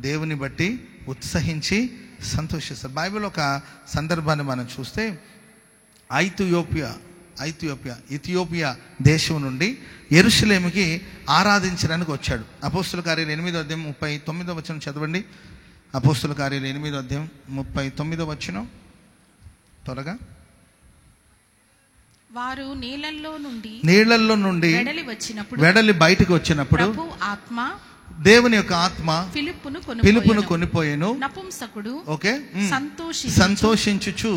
దేవుని బట్టి ఉత్సహించి సంతోషిస్తారు. బైబిల్ ఒక సందర్భాన్ని మనం చూస్తే, ఇథియోపియా దేశం నుండి యెరూషలేముకి ఆరాధించడానికి వచ్చాడు. అపోస్తుల కార్యాలు 8వ అధ్యాయం 39వ వచనం చదవండి. అపోస్తుల కార్యాలు 8వ అధ్యాయం 39వ వచనం త్వరగా. వారు నీళ్ళల్లో నుండి వెడలి బయటకు వచ్చినప్పుడు దేవుని యొక్క ఆత్మ ఫిలిప్పును కొనిపోయెను. నపుంసకుడు సంతోషించుచు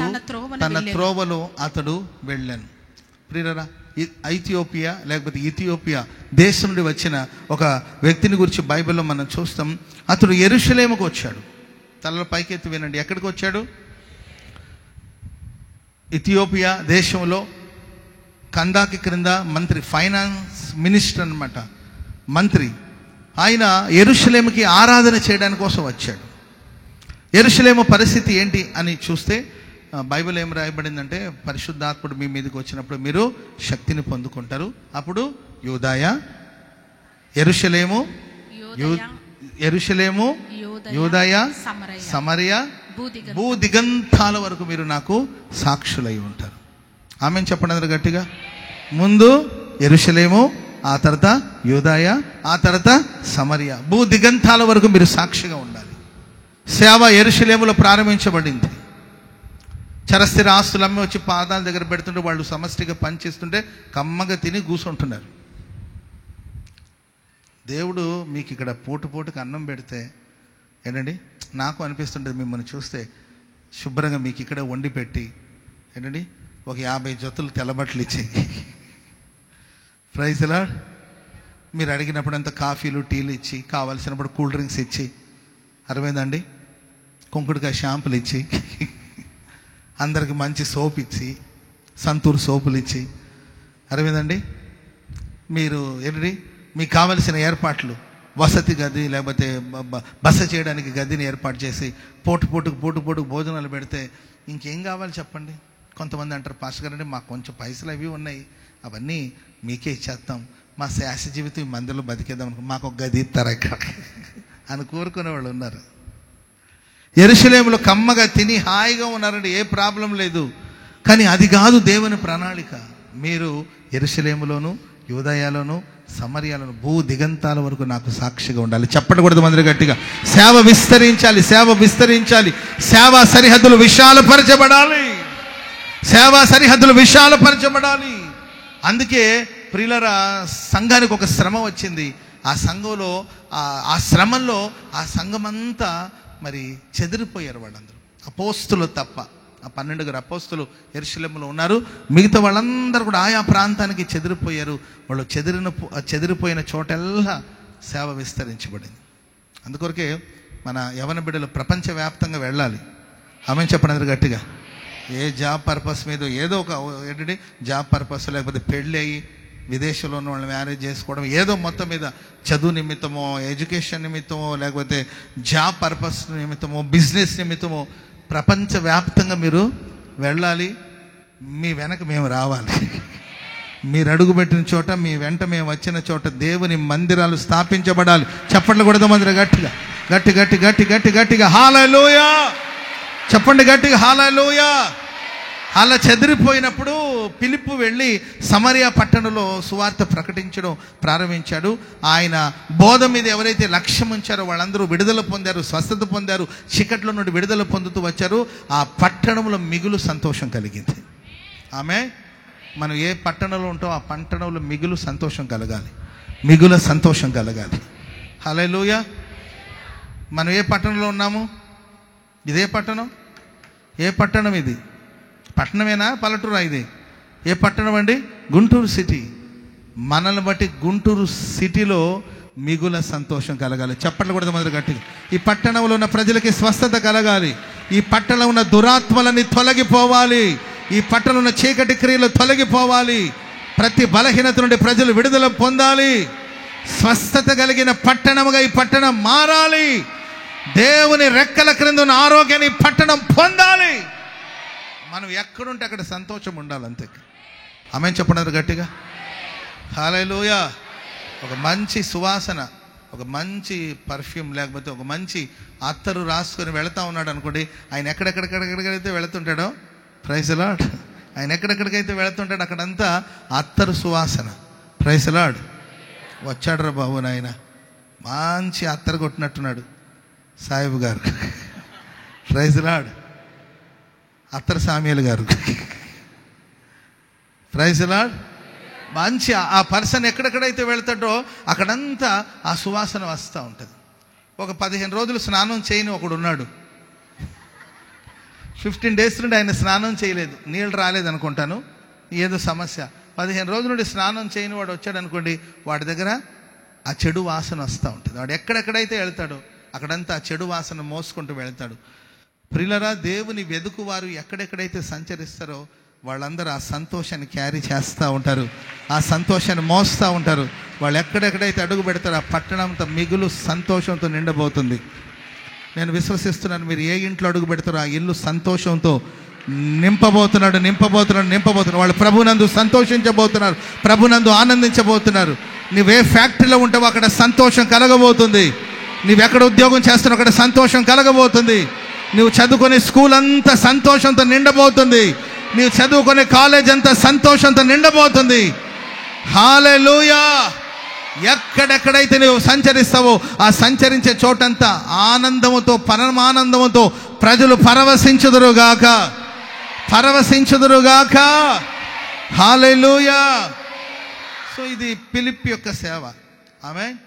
తన త్రోవలో అతడు వెళ్ళాను. ప్రియరా, ఐథియోపియా లేకపోతే ఇథియోపియా దేశం నుండి వచ్చిన ఒక వ్యక్తిని గురించి బైబిల్లో మనం చూస్తాం. అతడు యెరూషలేముకు వచ్చాడు. తలలో పైకెత్తి వినండి, ఎక్కడికి వచ్చాడు? ఇథియోపియా దేశంలో కందాకి క్రింద మంత్రి, ఫైనాన్స్ మినిస్టర్ అన్నమాట, మంత్రి. ఆయన యెరూషలేముకి ఆరాధన చేయడానికి కోసం వచ్చాడు. యెరూషలేము పరిస్థితి ఏంటి అని చూస్తే బైబిల్ ఏం రాయబడిందంటే, పరిశుద్ధాత్ముడు మీ మీదకి వచ్చినప్పుడు మీరు శక్తిని పొందుకుంటారు. అప్పుడు యెరూషలేము, యూదయ, సమరయ, భూ దిగంతాల వరకు మీరు నాకు సాక్షులై ఉంటారు. ఆమెను చెప్పండి అందరూ గట్టిగా. ముందు యెరూషలేము, ఆ తర్వాత యూదయ, ఆ తర్వాత సమరయ, భూ దిగంతాల వరకు మీరు సాక్షిగా ఉండాలి. సేవ యెరూషలేములో ప్రారంభించబడింది. చరస్థిర ఆస్తులు అమ్మి వచ్చి పాదాల దగ్గర పెడుతుంటే వాళ్ళు సమష్టిగా పనిచేస్తుంటే కమ్మగా తిని కూర్చుంటున్నారు. దేవుడు మీకు ఇక్కడ పూటకి అన్నం పెడితే ఏంటండి, నాకు అనిపిస్తుంటుంది మిమ్మల్ని చూస్తే శుభ్రంగా మీకు ఇక్కడ వండి పెట్టి ఏంటండి ఒక 50 జతలు తెల్లబట్టలు ఇచ్చి, ప్రైజ్ ది లార్డ్, మీరు అడిగినప్పుడంతా కాఫీలు టీలు ఇచ్చి, కావాల్సినప్పుడు కూల్ డ్రింక్స్ ఇచ్చి, అర్థమైందండి, కుంకుడుకాయ షాంపులు ఇచ్చి, అందరికి మంచి సోప్ ఇచ్చి, సంతూర్ సోపులు ఇచ్చి, అర్థమైందండి, మీరు ఏంటండి మీకు కావలసిన ఏర్పాట్లు, వసతి గది లేకపోతే బస చేయడానికి గదిని ఏర్పాటు చేసి పూటకు భోజనాలు పెడితే ఇంకేం కావాలి చెప్పండి. కొంతమంది అంటారు, పాస్టర్ గారు అంటే మాకు కొంచెం పైసలు అవి ఉన్నాయి, అవన్నీ మీకే ఇచ్చేస్తాం, మా శాస జీవితం ఈ మందిలో బతికేద్దాం అనుకో, మాకు ఒక గది ఇస్తారా ఇక్కడ అని కోరుకునే వాళ్ళు ఉన్నారు. యెరూషలేములో కమ్మగా తిని హాయిగా ఉన్నారండి, ఏ ప్రాబ్లం లేదు. కానీ అది కాదు దేవుని ప్రణాళిక. మీరు యెరూషలేములోను, యూదయలోను, సమరయలోను, భూ దిగంతాల వరకు నాకు సాక్షిగా ఉండాలి. చెప్పకూడదు మందిరం గట్టిగా. సేవ విస్తరించాలి, సేవ విస్తరించాలి, సేవా సరిహద్దులు విశాలపరచబడాలి, సేవా సరిహద్దులు విశాలపరచబడాలి. అందుకే ప్రియులరా, సంఘానికి ఒక శ్రమ వచ్చింది. ఆ సంఘంలో ఆ శ్రమంలో ఆ సంఘమంతా మరి చెదిరిపోయారు వాళ్ళందరూ, అపోస్తులు తప్ప. ఆ 12 అపోస్తులు యెరూషలేములో ఉన్నారు, మిగతా వాళ్ళందరూ కూడా ఆయా ప్రాంతానికి చెదిరిపోయారు. వాళ్ళు చెదిరిపోయిన చోటల్లా సేవ విస్తరించబడింది. అందుకొరకే మన యవన బిడ్డలు ప్రపంచవ్యాప్తంగా వెళ్ళాలి. ఆమె చెప్పండి అందరు గట్టిగా. ఏ జాబ్ పర్పస్ మీద ఏదో ఒక ఏంటంటే జాబ్ పర్పస్, లేకపోతే పెళ్ళి అయ్యి విదేశంలో ఉన్న వాళ్ళని మ్యారేజ్ చేసుకోవడం, ఏదో మొత్తం మీద చదువు నిమిత్తమో, ఎడ్యుకేషన్ నిమిత్తమో, లేకపోతే జాబ్ పర్పస్ నిమిత్తమో, బిజినెస్ నిమిత్తమో ప్రపంచవ్యాప్తంగా మీరు వెళ్ళాలి. మీ వెనక మేము రావాలి. మీరు అడుగుపెట్టిన చోట, మీ వెంట మేము వచ్చిన చోట దేవుని మందిరాలు స్థాపించబడాలి. చప్పట్లు కొడదాం అందరూ గట్టిగా, గట్టి గట్టి గట్టి గట్టి గట్టిగా హల్లెలూయా చెప్పండి, గట్టిగా హల్లెలూయా. అలా చెదిరిపోయినప్పుడు ఫిలిప్పు వెళ్ళి సమరియా పట్టణంలో సువార్త ప్రకటించడం ప్రారంభించాడు. ఆయన బోధ మీద ఎవరైతే లక్ష్యం ఉంచారో వాళ్ళందరూ విడుదల పొందారు, స్వస్థత పొందారు, చీకట్లో నుండి విడుదల పొందుతూ వచ్చారు. ఆ పట్టణంలో మిగులు సంతోషం కలిగింది. ఆమె మనం ఏ పట్టణంలో ఉంటామో ఆ పట్టణంలో మిగులు సంతోషం కలగాలి, మిగుల సంతోషం కలగాలి. హల్లెలూయా. మనం ఏ పట్టణంలో ఉన్నాము? ఇదే పట్టణం. ఏ పట్టణం ఇది? పట్టణమేనా పల్లెటూరా ఇది? ఏ పట్టణం అండి? గుంటూరు సిటీ. మనల్ని బట్టి గుంటూరు సిటీలో మిగుల సంతోషం కలగాలి. చప్పట్లు కూడా మొదలు గట్టిగా. ఈ పట్టణంలో ఉన్న ప్రజలకి స్వస్థత కలగాలి. ఈ పట్టణంలో ఉన్న దురాత్మలన్నీ తొలగిపోవాలి. ఈ పట్టణంలో ఉన్న చీకటి క్రియలు తొలగిపోవాలి. ప్రతి బలహీనత నుండి ప్రజలు విడుదల పొందాలి. స్వస్థత కలిగిన పట్టణముగా ఈ పట్టణం మారాలి. దేవుని రెక్కల క్రింద ఉన్న ఆరోగ్యాన్ని పట్టణం పొందాలి. మనం ఎక్కడుంటే అక్కడ సంతోషం ఉండాలి, అంతే. ఆమేన్ చెప్పండి గట్టిగా. హల్లెలూయా. ఒక మంచి సువాసన, ఒక మంచి పర్ఫ్యూమ్, లేకపోతే ఒక మంచి అత్తరు రాసుకొని వెళతా ఉన్నాడు అనుకోండి. ఆయన ఎక్కడెక్కడికైతే వెళుతుంటాడో, ప్రైజ్ లార్డ్, ఆయన ఎక్కడెక్కడికైతే వెళుతుంటాడో అక్కడంతా అత్తరు సువాసన. Praise lord. వచ్చాడురా బాబు నాయన, మంచి అత్తరు కొట్టినట్టున్నాడు సాయిబు గారు. Praise lord. అత్తరు సామ్యులు గారు. Praise lord. మంచి ఆ పర్సన్ ఎక్కడెక్కడైతే వెళ్తాడో అక్కడంతా ఆ సువాసన వస్తూ ఉంటుంది. ఒక 15 రోజులు స్నానం చేయని ఒకడు ఉన్నాడు. 15 days నుండి ఆయన స్నానం చేయలేదు, నీళ్ళు రాలేదు అనుకుంటాను, ఏదో సమస్య. 15 రోజుల నుండి స్నానం చేయని వాడు వచ్చాడు అనుకోండి, వాడి దగ్గర ఆ చెడు వాసన వస్తూ ఉంటుంది. వాడు ఎక్కడెక్కడైతే వెళ్తాడో అక్కడంతా ఆ చెడు వాసన మోసుకుంటూ వెళ్తాడు. ప్రియులరా, దేవుని వెదుకు వారు ఎక్కడెక్కడైతే సంచరిస్తారో వాళ్ళందరూ ఆ సంతోషాన్ని క్యారీ చేస్తూ ఉంటారు, ఆ సంతోషాన్ని మోస్తూ ఉంటారు. వాళ్ళు ఎక్కడెక్కడైతే అడుగు పెడతారో ఆ పట్టణంతో మిగులు సంతోషంతో నిండబోతుంది. నేను విశ్వసిస్తున్నాను, మీరు ఏ ఇంట్లో అడుగు పెడతారో ఆ ఇల్లు సంతోషంతో నింపబోతున్నాడు. వాళ్ళు ప్రభునందు సంతోషించబోతున్నారు, ప్రభునందు ఆనందించబోతున్నారు. నువ్వే ఫ్యాక్టరీలో ఉంటావో అక్కడ సంతోషం కలగబోతుంది. నువ్వెక్కడ ఉద్యోగం చేస్తున్నావు అక్కడ సంతోషం కలగబోతుంది. నువ్వు చదువుకునే స్కూల్ అంతా సంతోషంతో నిండబోతుంది. నీవు చదువుకునే కాలేజ్ అంతా సంతోషంతో నిండబోతుంది. హల్లెలూయా. ఎక్కడెక్కడైతే నువ్వు సంచరిస్తావో ఆ సంచరించే చోటంతా ఆనందముతో, పరమానందముతో ప్రజలు పరవశించుదురుగాక. హల్లెలూయా. సో ఇది ఫిలిప్ యొక్క సేవ. ఆమేన్.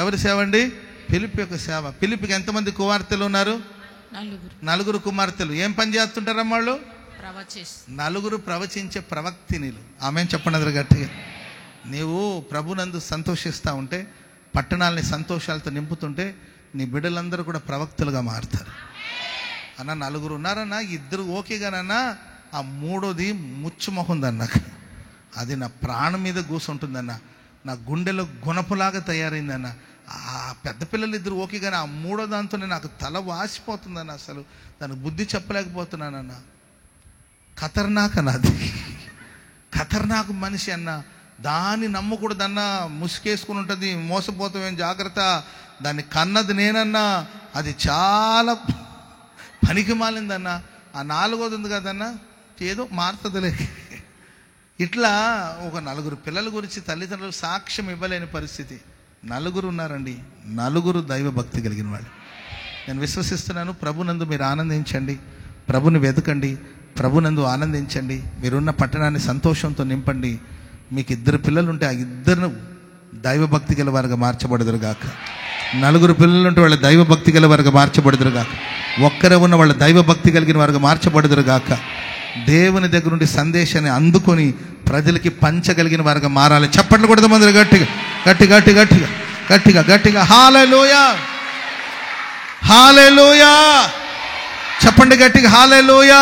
ఎవరి సేవ అండి? ఫిలిప్ యొక్క సేవ. ఫిలిప్కి ఎంతమంది కుమార్తెలు ఉన్నారు? 4 కుమార్తెలు. ఏం పని చేస్తుంటారమ్మా వాళ్ళు? 4 ప్రవచించే ప్రవక్తినిలు. ఆమేన్ చెప్పండి అందరూ గట్టిగా. నీవు ప్రభునందు సంతోషిస్తూ ఉంటే, పట్టణాలని సంతోషాలతో నింపుతుంటే నీ బిడ్డలందరూ కూడా ప్రవక్తలుగా మారుతారు. అన్న 4 ఉన్నారన్నా, 2 ఓకేగానన్నా, ఆ 3వది ముచ్చుమొహందన్న, అది నా ప్రాణం మీద కూసుంటుందన్న, నా గుండెలో గుణపులాగా తయారైందన్న. ఆ పెద్ద పిల్లలు 2 ఓకే, కానీ ఆ 3వ దాంతోనే నాకు తల వాసిపోతుందన్న, అసలు దానికి బుద్ధి చెప్పలేకపోతున్నానన్న. ఖతర్నాక్ అన్నది, ఖతర్నాక్ మనిషి అన్న. దాన్ని నమ్మకూడదన్నా, ముసుకేసుకుని ఉంటుంది, మోసపోతామేం జాగ్రత్త. దాన్ని కన్నది నేనన్నా, అది చాలా పనికి మాలిందన్నా. ఆ 4వది ఉంది కదన్నా, ఏదో మారుతుందిలే. ఇట్లా ఒక 4 పిల్లల గురించి తల్లిదండ్రులు సాక్ష్యం ఇవ్వలేని పరిస్థితి. 4 ఉన్నారండి, 4 దైవ భక్తి కలిగిన వాళ్ళు. నేను విశ్వసిస్తున్నాను, ప్రభునందు మీరు ఆనందించండి, ప్రభుని వెతకండి, ప్రభునందు ఆనందించండి. మీరున్న పట్టణాన్ని సంతోషంతో నింపండి. మీకు 2 పిల్లలు ఉంటే ఆ 2 దైవభక్తి గల వారుగా మార్చబడదురుగాక. 4 పిల్లలు ఉంటే వాళ్ళ దైవభక్తి గల వారుగా మార్చబడదురుగాక. ఒక్కరే ఉన్న వాళ్ళ దైవభక్తి కలిగిన వారుగా మార్చబడదురుగాక. దేవుని దగ్గర నుండి సందేశాన్ని అందుకొని ప్రజలకి పంచగలిగిన వారుగా మారాలి. చప్పట్లు కొడదాం మంది గట్టిగా గట్టిగా గట్టిగా గట్టిగా గట్టిగా. హల్లెలూయా. చెప్పండి గట్టిగా హల్లెలూయా.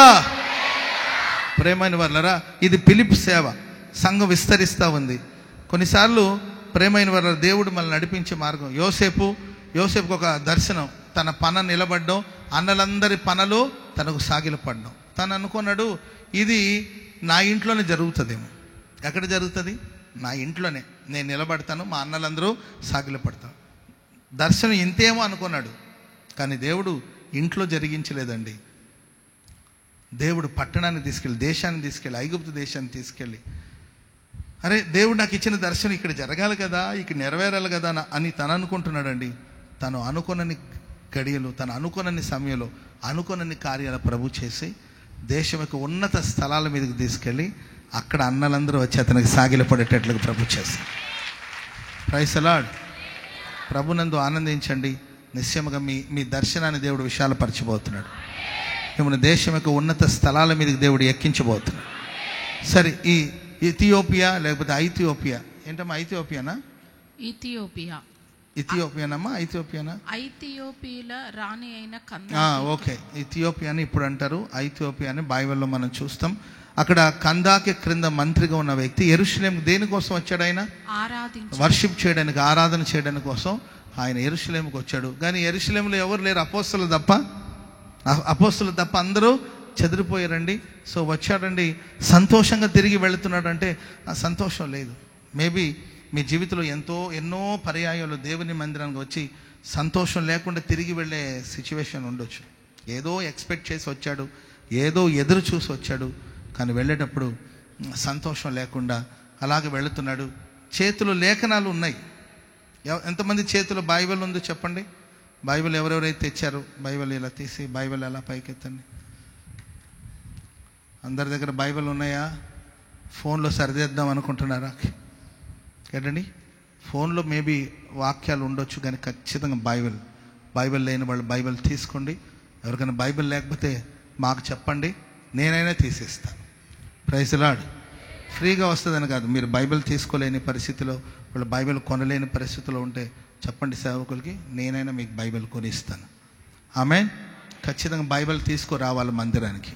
ప్రేమైన వాళ్ళరా, ఇది పిలుపు సేవ. సంఘం విస్తరిస్తూ ఉంది. కొన్నిసార్లు ప్రేమైన వాళ్ళ దేవుడు మనల్ని నడిపించే మార్గం. యోసేపుకు ఒక దర్శనం, తన పన నిలబడ్డం, అన్నలందరి పనలో తనకు సాగిలపడ్డం. తను అనుకున్నాడు ఇది నా ఇంట్లోనే జరుగుతుందేమో. ఎక్కడ జరుగుతుంది? నా ఇంట్లోనే నేను నిలబడతాను, మా అన్నలందరూ సాగిలపడతాను. దర్శనం ఇంతేమో అనుకున్నాడు. కానీ దేవుడు ఇంట్లో జరిగించలేదండి. దేవుడు పట్టణాన్ని తీసుకెళ్ళి, దేశాన్ని తీసుకెళ్ళి, ఐగుప్తు దేశాన్ని తీసుకెళ్ళి, అరే దేవుడు నాకు ఇచ్చిన దర్శనం ఇక్కడ జరగాలి కదా, ఇక్కడ నెరవేరాలి కదా అని తను అనుకుంటున్నాడండి. తను అనుకున్నని గడియలు, తను అనుకున్నని సమయంలో అనుకున్నని కార్యాలు ప్రభు చేసి దేశం యొక్క ఉన్నత స్థలాల మీదకి తీసుకెళ్ళి అక్కడ అన్నలందరూ వచ్చి అతనికి సాగిలపడేటట్లుగా ప్రభు చేశారు. Praise the lord. ప్రభునందు ఆనందించండి. నిశ్చయముగా మీ దర్శనాన్ని దేవుడు విశాలపరచబోతున్నాడు. మిమ్మల్ని దేశం యొక్క ఉన్నత స్థలాల మీదకి దేవుడు ఎక్కించబోతున్నాడు. సరే, ఈ ఇథియోపియా లేకపోతే ఐథియోపియా ఏంటమ్మా? ఐథియోపియానా? ఇథియోపియానమ్మా? ఐథియోపియాల రాణి అయిన ఓకే, ఇథియోపియాని ఇప్పుడు అంటారు, ఐథియోపియాని బైబిల్లో మనం చూస్తాం. అక్కడ కందాకి క్రింద మంత్రిగా ఉన్న వ్యక్తి యెరూషలేం దేనికోసం వచ్చాడు? ఆయన వర్షిప్ చేయడానికి, ఆరాధన చేయడానికి కోసం ఆయన యెరూషలేంకి వచ్చాడు. కానీ యెరూషలేంలో ఎవరు లేరు, అపోస్తలు తప్ప అందరూ చెదిరిపోయారండి. సో వచ్చాడండి, సంతోషంగా తిరిగి వెళుతున్నాడంటే ఆ సంతోషం లేదు. మేబీ మీ జీవితంలో ఎన్నో పర్యాయాలు దేవుని మందిరానికి వచ్చి సంతోషం లేకుండా తిరిగి వెళ్ళే సిచ్యువేషన్ ఉండొచ్చు. ఏదో ఎక్స్పెక్ట్ చేసి వచ్చాడు, ఏదో ఎదురు చూసి వచ్చాడు, కానీ వెళ్ళేటప్పుడు సంతోషం లేకుండా అలాగే వెళుతున్నాడు. చేతిలో లేఖనాలు ఉన్నాయి. ఎంతమంది చేతిలో బైబిల్ ఉందో చెప్పండి. బైబిల్ ఎవరెవరైతే తెచ్చారు, బైబిల్ ఇలా తీసి బైబిల్ ఎలా పైకెత్తండి. అందరి దగ్గర బైబిల్ ఉన్నాయా? ఫోన్లో సరిదిద్దాం అనుకుంటున్నారా? ఏంటండి, ఫోన్లో మేబీ వాక్యాలు ఉండొచ్చు, కానీ ఖచ్చితంగా బైబిల్ లేని వాళ్ళు బైబిల్ తీసుకోండి. ఎవరికైనా బైబిల్ లేకపోతే మాకు చెప్పండి, నేనైనా తీసేస్తాను. Praise the lord. ఫ్రీగా వస్తుందని కాదు, మీరు బైబిల్ తీసుకోలేని పరిస్థితిలో, వాళ్ళు బైబిల్ కొనలేని పరిస్థితిలో ఉంటే చెప్పండి సేవకులకి, నేనైనా మీకు బైబిల్ కొనిస్తాను. ఆమేన్. ఖచ్చితంగా బైబిల్ తీసుకురావాలి మందిరానికి.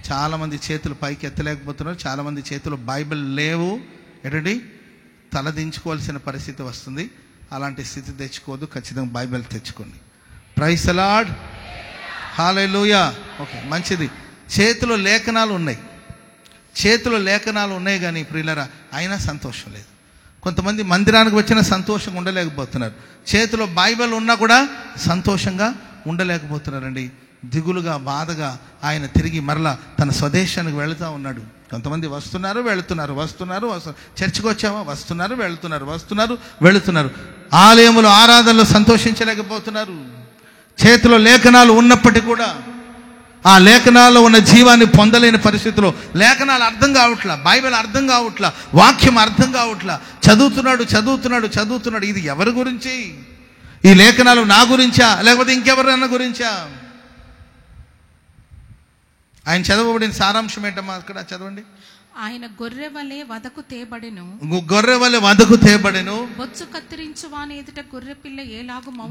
చాలామంది చేతులు పైకి ఎత్తలేకపోతున్నారు, చాలామంది చేతులు బైబిల్ లేవు. ఏంటండి, తలదించుకోవాల్సిన పరిస్థితి వస్తుంది. అలాంటి స్థితి తెచ్చుకోవద్దు, ఖచ్చితంగా బైబిల్ తెచ్చుకోండి. Praise the lord. Hallelujah. Okay, మంచిది. చేతిలో లేఖనాలు ఉన్నాయి కానీ ప్రియులారా అయినా సంతోషం లేదు. కొంతమంది మందిరానికి వచ్చిన సంతోషంగా ఉండలేకపోతున్నారు. చేతిలో బైబిల్ ఉన్నా కూడా సంతోషంగా ఉండలేకపోతున్నారండి. దిగులుగా, బాధగా ఆయన తిరిగి మరలా తన స్వదేశానికి వెళుతూ ఉన్నాడు. కొంతమంది వస్తున్నారు వెళుతున్నారు. చర్చికి వచ్చామా? వెళుతున్నారు. ఆలయములో ఆరాధనలో సంతోషించలేకపోతున్నారు. చేతిలో లేఖనాలు ఉన్నప్పటికీ కూడా ఆ లేఖనాల్లో ఉన్న జీవాన్ని పొందలేని పరిస్థితిలో, లేఖనాలు అర్థం కావట్లా, బైబిల్ అర్థం కావట్లా, వాక్యం అర్థం కావట్లా. చదువుతున్నాడు. ఇది ఎవరి గురించి? ఈ లేఖనాలు నా గురించా లేకపోతే ఇంకెవరన్నా గురించా? ఆయన చదవబడిన సారాంశం ఏంటమ్మా? అక్కడ చదవండి. ఆయన గొర్రె వలె వదకు తేబడెను. బొచ్చు కత్తిరించు వాని ఎదుట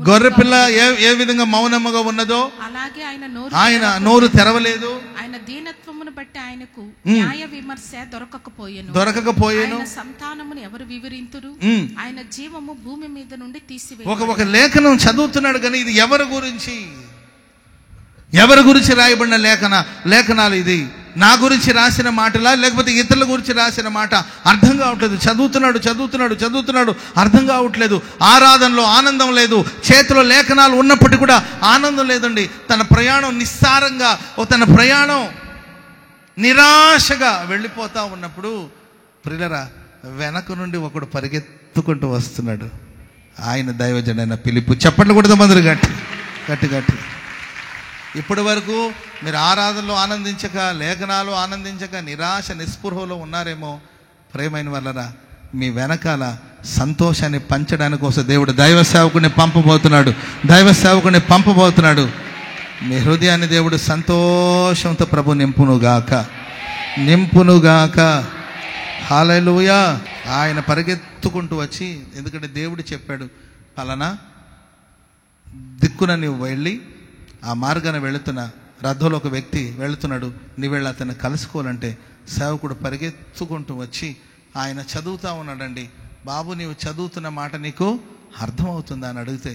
గొర్రెపిల్ల ఏ విధంగా మౌనముగా ఉన్నదో అలాగే ఆయన నోరు తెరవలేదు. ఆయన దీనత్వమును బట్టి ఆయనకు న్యాయ విమర్శ దొరకకపోయెను. సంతానమును ఎవరు వివరింతురు? ఆయన జీవము భూమి మీద నుండి తీసివేయబడెను. ఒక లేఖనం చదువుతున్నాడు కానీ ఇది ఎవరి గురించి రాయబడిన లేఖనాలు? ఇది నా గురించి రాసిన మాటలా లేకపోతే ఇతరుల గురించి రాసిన మాట? అర్థం కావట్లేదు. చదువుతున్నాడు, అర్థం కావట్లేదు. ఆరాధనలో ఆనందం లేదు. చేతిలో లేఖనాలు ఉన్నప్పటికీ కూడా ఆనందం లేదండి. తన ప్రయాణం నిస్సారంగా, తన ప్రయాణం నిరాశగా వెళ్ళిపోతా ఉన్నప్పుడు ప్రియులరా, వెనక నుండి ఒకడు పరిగెత్తుకుంటూ వస్తున్నాడు. ఆయన దైవజనైన ఫిలిప్పు. చెప్పండి కూడా మందరు గట్టి. ఇప్పటి వరకు మీరు ఆరాధనలో ఆనందించక, లేఖనాలు ఆనందించక, నిరాశ నిస్పృహలో ఉన్నారేమో. ప్రేమైన వాళ్ళరా, మీ వెనకాల సంతోషాన్ని పంచడానికి కోసం దేవుడు దైవ సేవకుని పంపబోతున్నాడు. మీ హృదయాన్ని దేవుడు సంతోషంతో ప్రభు నింపునుగాక. హల్లెలూయా. ఆయన పరిగెత్తుకుంటూ వచ్చి, ఎందుకంటే దేవుడు చెప్పాడు, పలానా దిక్కున నువ్వు వెళ్ళి ఆ మార్గాన వెళుతున్న రథంలో ఒక వ్యక్తి వెళుతున్నాడు, నీవు వెళ్ళి అతన్ని కలుసుకోవాలంటే సేవకుడు పరిగెత్తుకుంటూ వచ్చి ఆయన చదువుతూ ఉన్నాడండి. బాబు, నీవు చదువుతున్న మాట నీకు అర్థమవుతుందా అని అడిగితే,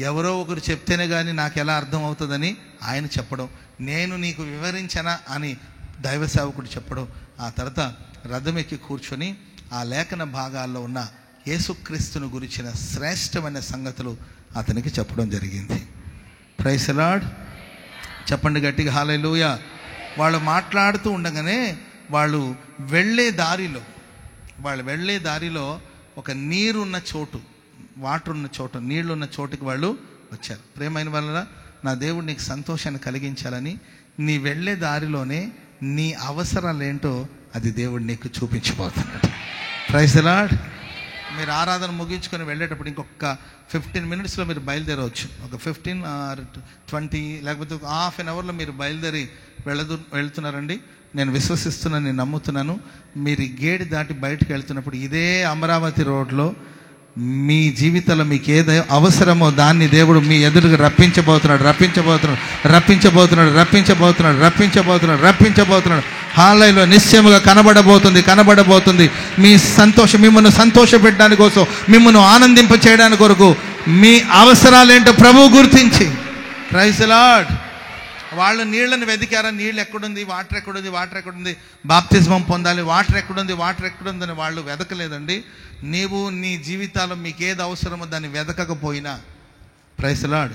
ఎవరో ఒకరు చెప్తేనే కానీ నాకు ఎలా అర్థం అవుతుందని ఆయన చెప్పడం, నేను నీకు వివరించనా అని దైవ సేవకుడు చెప్పడం. ఆ తర్వాత రథం ఎక్కి కూర్చొని ఆ లేఖన భాగాల్లో ఉన్న యేసుక్రీస్తును గురించిన శ్రేష్టమైన సంగతులు అతనికి చెప్పడం జరిగింది. Praise the lord. చెప్పండి గట్టిగా హల్లెలూయా. వాళ్ళు మాట్లాడుతూ ఉండగానే వాళ్ళు వెళ్ళే దారిలో ఒక నీరున్న చోటు, వాటర్ ఉన్న చోటు, నీళ్లున్న చోటుకి వాళ్ళు వచ్చారు. ప్రేమైన వల్ల నా దేవుడు నీకు సంతోషాన్ని కలిగించాలని నీ వెళ్ళే దారిలోనే నీ అవసరాలు ఏంటో అది దేవుడు నీకు చూపించబోతున్నాడు. Praise the lord. మీరు ఆరాధన ముగించుకొని వెళ్ళేటప్పుడు ఇంకొక 15 minutesలో మీరు బయలుదేరవచ్చు. ఒక 15 or 20 లేకపోతే ఒక ½ an hourలో మీరు బయలుదేరి వెళ్తున్నారండి. నేను విశ్వసిస్తున్నాను, నేను నమ్ముతున్నాను. మీరు ఈ గేట్ దాటి బయటకు వెళ్తున్నప్పుడు ఇదే అమరావతి రోడ్లో మీ జీవితంలో మీకు ఏదో అవసరమో దాన్ని దేవుడు మీ ఎదురుగా రప్పించబోతున్నాడు. హాలైలో నిశ్చయముగా కనబడబోతుంది. మీ సంతోషం, మిమ్మల్ని సంతోషపెట్టడానికి కోసం, మిమ్మల్ని ఆనందింప చేయడానికి కొరకు మీ అవసరాలేంటో ప్రభువు గుర్తించి. Praise the lord. వాళ్ళు నీళ్ళని వెతికారా, నీళ్ళు ఎక్కడుంది, వాటర్ ఎక్కడుంది, బాప్తిస్మం పొందాలి, వాటర్ ఎక్కడుందని వాళ్ళు వెతకలేదండి. నీవు నీ జీవితాల్లో మీకు ఏది అవసరమో దాన్ని వెతకకపోయినా, ప్రైజ్ ది లార్డ్,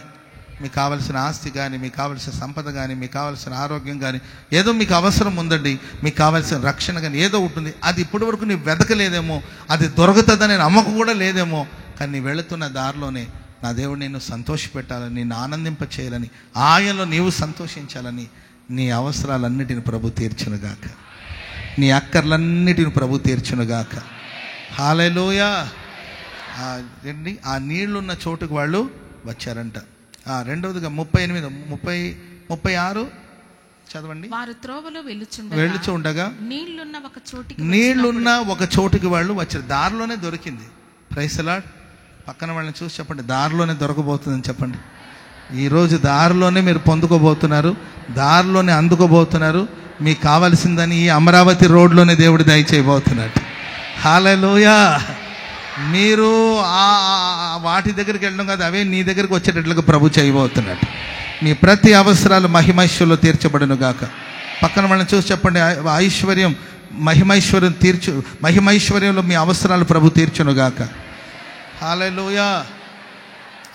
మీకు కావలసిన ఆస్తి కానీ, మీకు కావలసిన సంపద కానీ, మీకు కావలసిన ఆరోగ్యం కానీ, ఏదో మీకు అవసరం ఉందండి, మీకు కావలసిన రక్షణ కానీ ఏదో ఉంటుంది. అది ఇప్పటి వరకు నీవు వెతకలేదేమో, అది దొరుకుతుందనే నమ్మకం కూడా లేదేమో, కానీ నీ వెళుతున్న దారిలోనే నా దేవుడు నిన్ను సంతోషపెట్టాలని, నిన్ను ఆనందింప చేయాలని, ఆయనలో నీవు సంతోషించాలని నీ అవసరాలన్నిటిని ప్రభు తీర్చునుగాక, నీ అక్కర్లన్నిటిని ప్రభు తీర్చునుగాక. హల్లెలూయా. ఆ నీళ్లున్న చోటుకు వాళ్ళు వచ్చారంట. రెండవదిగా 36 చదవండి. వారు త్రోవలో వెళ్ళుచుండగా నీళ్లున్న ఒక చోటికి వాళ్ళు వచ్చారు. దారిలోనే దొరికింది. Praise the lord. పక్కన వాళ్ళని చూసి చెప్పండి, దారిలోనే దొరకబోతుందని చెప్పండి. ఈరోజు దారిలోనే మీరు పొందుకోబోతున్నారు, దారిలోనే అందుకోబోతున్నారు. మీకు కావలసిందని ఈ అమరావతి రోడ్లోనే దేవుడు దయచేయబోతున్నాడు. హల్లెలూయా. మీరు వాటి దగ్గరికి వెళ్ళడం కాదు, అవే నీ దగ్గరికి వచ్చేటట్లుగా ప్రభు చేయబోతున్నాడు. మీ ప్రతి అవసరాలు మహిమైశ్వర్యంలో తీర్చబడును గాక. పక్కన వాళ్ళని చూసి చెప్పండి, మహిమైశ్వర్యంలో మీ అవసరాలు ప్రభు తీర్చును గాక. హల్లెలూయా.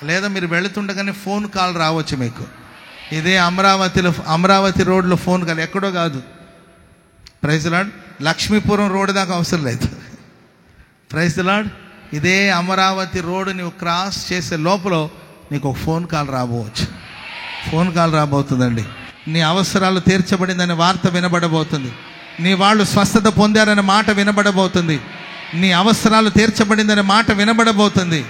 లేదా మీరు వెళుతుండగానే ఫోన్ కాల్ రావచ్చు మీకు. ఇదే అమరావతి రోడ్లో ఫోన్ కాల్, ఎక్కడో కాదు. Praise the lord. Lakshmipuram road దాకా అవసరం లేదు. Praise the lord. ఇదే అమరావతి రోడ్డు నువ్వు క్రాస్ చేసే లోపల నీకు ఒక ఫోన్ కాల్ రాబోతుందండి. నీ అవసరాలు తీర్చబడిందనే వార్త వినబడబోతుంది. నీ వాళ్ళు స్వస్థత పొందారనే మాట వినబడబోతుంది. నీ అవసరాలు తీర్చబడిందనే మాట వినబడబోతుంది.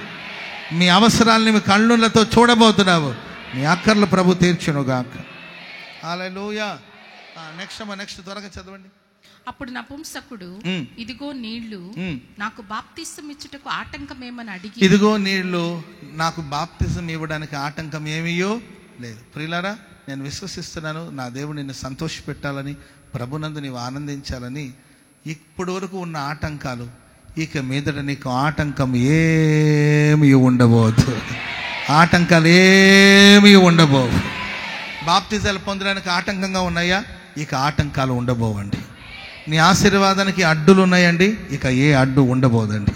మీ అవసరాలని మీ కళ్ళులతో చూడబోతున్నావు. నీ అక్కర్లు ప్రభు తీర్చునుగాక. హల్లెలూయా. నెక్స్ట్ త్వరగా చదవండి. అప్పుడు నపుంసకుడు, ఇదిగో నీళ్లు, నాకు బాప్తిసం ఇచ్చుటకు ఆటంకమేమని అడిగి, ఇదిగో నీళ్లు, నాకు బాప్తిసం ఇవ్వడానికి ఆటంకం ఏమీయో లేదు. ప్రియులారా, నేను విశ్వసిస్తున్నాను, నా దేవుడు నిన్ను సంతోషపెట్టాలని, ప్రభునందు నీవు ఆనందించాలని. ఇప్పటి వరకు ఉన్న ఆటంకాలు ఇక మీదట నీకు ఆటంకం ఏమీ ఉండబోదు. బాప్తిజాలు పొందడానికి ఆటంకంగా ఉన్నాయా? ఇక ఆటంకాలు ఉండబోవండి. నీ ఆశీర్వాదానికి అడ్డులు ఉన్నాయండి, ఇక ఏ అడ్డు ఉండబోదండి.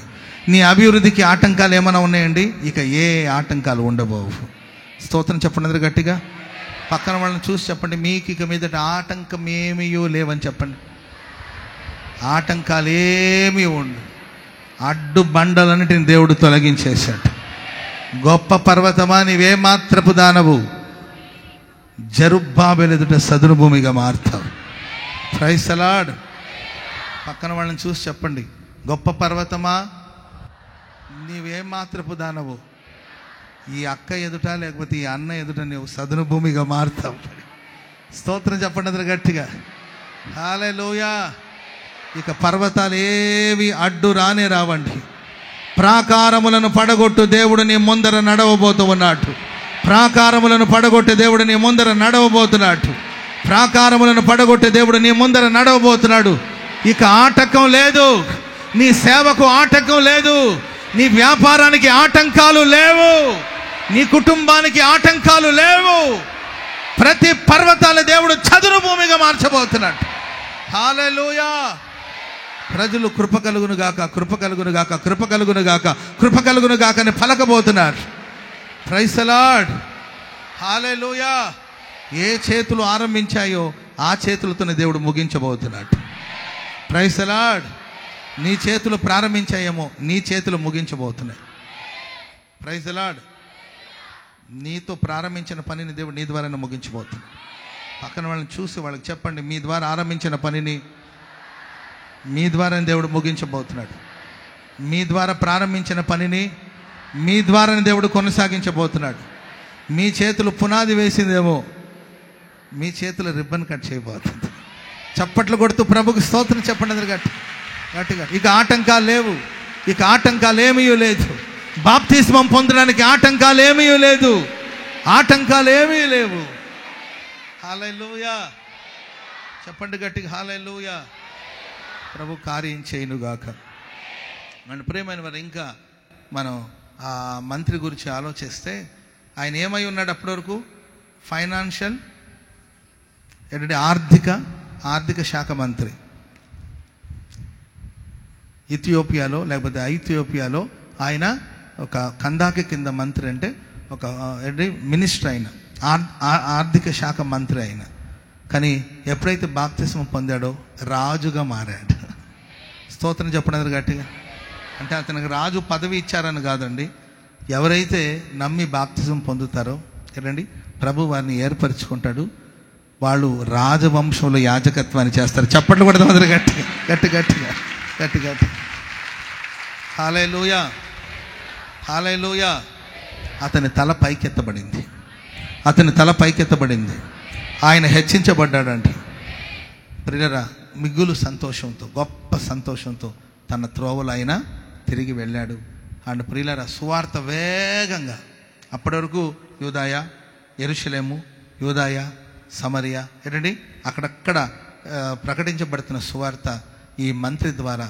నీ అభివృద్ధికి ఆటంకాలు ఏమైనా ఉన్నాయండి, ఇక ఏ ఆటంకాలు ఉండబోవు. స్తోత్రం చెప్పండి అందరూ గట్టిగా. పక్కన వాళ్ళని చూసి చెప్పండి, మీకు ఇక మీదట ఆటంకం ఏమీయో లేవని చెప్పండి. ఆటంకాలు ఏమీ ఉండవు. అడ్డు బండలన్నిటిని దేవుడు తొలగించేశాడు. గొప్ప పర్వతమా, నీవే మాత్రపు దానవు, జరుబ్బాబెలు ఎదుట సదును భూమిగా మారుతావు. Praise the lord. పక్కన వాళ్ళని చూసి చెప్పండి, గొప్ప పర్వతమా, నీవే మాత్రపు దానవు, ఈ అక్క ఎదుట లేకపోతే ఈ అన్న ఎదుట నీవు సదును భూమిగా మారుతావు. స్తోత్రం చెప్పండి అందరూ గట్టిగా. హల్లెలూయా. ఇక పర్వతాలు ఏవి అడ్డు రానే రావండి. ప్రాకారములను పడగొట్టు దేవుడు నీ ముందర నడవబోతూ ఉన్నాడు. ప్రాకారములను పడగొట్టే దేవుడు నీ ముందర నడవబోతున్నాడు. ఇక ఆటంకం లేదు, నీ సేవకు ఆటంకం లేదు, నీ వ్యాపారానికి ఆటంకాలు లేవు, నీ కుటుంబానికి ఆటంకాలు లేవు. ప్రతి పర్వతాల దేవుడు చదును భూమిగా మార్చబోతున్నాడు. హల్లెలూయా. ప్రజలు కృప కలుగును గాక, కృప కలుగును గాక, కృప కలుగును గాక, కృప కలుగును గాక అని పలకబోతున్నారు. Praise the lord. హల్లెలూయా. ఏ చేతులు ఆరంభించాయో ఆ చేతులతోనే దేవుడు ముగించబోతున్నాడు. Praise the lord. నీ చేతులు ప్రారంభించాయేమో నీ చేతులు ముగించబోతున్నాయి. Praise the lord. నీతో ప్రారంభించిన పనిని దేవుడు నీ ద్వారానే ముగించబోతున్నాడు. పక్కన వాళ్ళని చూసి వాళ్ళకి చెప్పండి, మీ ద్వారా ఆరంభించిన పనిని మీ ద్వారా దేవుడు ముగించబోతున్నాడు. మీ ద్వారా ప్రారంభించిన పనిని మీ ద్వారానే దేవుడు కొనసాగించబోతున్నాడు. మీ చేతులు పునాది వేసిందేమో మీ చేతులు రిబ్బన్ కట్ చేయబోతుంది. చప్పట్లు కొడుతూ ప్రభుకు స్తోత్రం చెప్పండి గట్టిగా. ఇక ఆటంకాలు లేవు, ఇక ఆటంకాలు ఏమీ లేదు. బాప్తిస్మం పొందడానికి ఆటంకాలు ఏమీ లేదు, ఆటంకాలు ఏమీ లేవు. హల్లెలూయా. చెప్పండి గట్టిగా హల్లెలూయా. ప్రభు కార్యం చేయునుగాక. మన ప్రియమైన వారు, ఇంకా మనం ఆ మంత్రి గురించి ఆలోచిస్తే ఆయన ఏమై ఉన్నాడు అప్పటి వరకు? ఫైనాన్షియల్ ఏంటంటే ఆర్థిక శాఖ మంత్రి. ఇథియోపియాలో లేకపోతే ఐథియోపియాలో ఆయన ఒక కందాకి కింద మంత్రి, అంటే ఒక మినిస్టర్ అయిన ఆర్థిక శాఖ మంత్రి అయిన. కానీ ఎప్పుడైతే బాప్తిస్మం పొందాడో రాజుగా మారాడు. స్తోత్రం చెప్పడం గట్టిగా. అంటే అతనికి రాజు పదవి ఇచ్చారని కాదండి, ఎవరైతే నమ్మి బాప్తిస్మం పొందుతారో ఏంటండి ప్రభు వారిని ఏర్పరచుకుంటాడు. వాళ్ళు రాజవంశంలో యాజకత్వాన్ని చేస్తారు. చప్పట్లు కొడదాం అందరూ గట్టిగా. హల్లెలూయా. హల్లెలూయా. అతని తల పైకెత్తబడింది. ఆయన హెచ్చించబడ్డాడంట. ప్రియరా, మిగులు సంతోషంతో, గొప్ప సంతోషంతో తన త్రోవలు ఆయన తిరిగి వెళ్ళాడు. అండ్ ప్రియులరా, సువార్త వేగంగా అప్పటి వరకు యూదాయ, యెరూషలేము, యూదాయ, సమరియా ఏంటండి అక్కడక్కడ ప్రకటించబడుతున్న సువార్త ఈ మంత్రి ద్వారా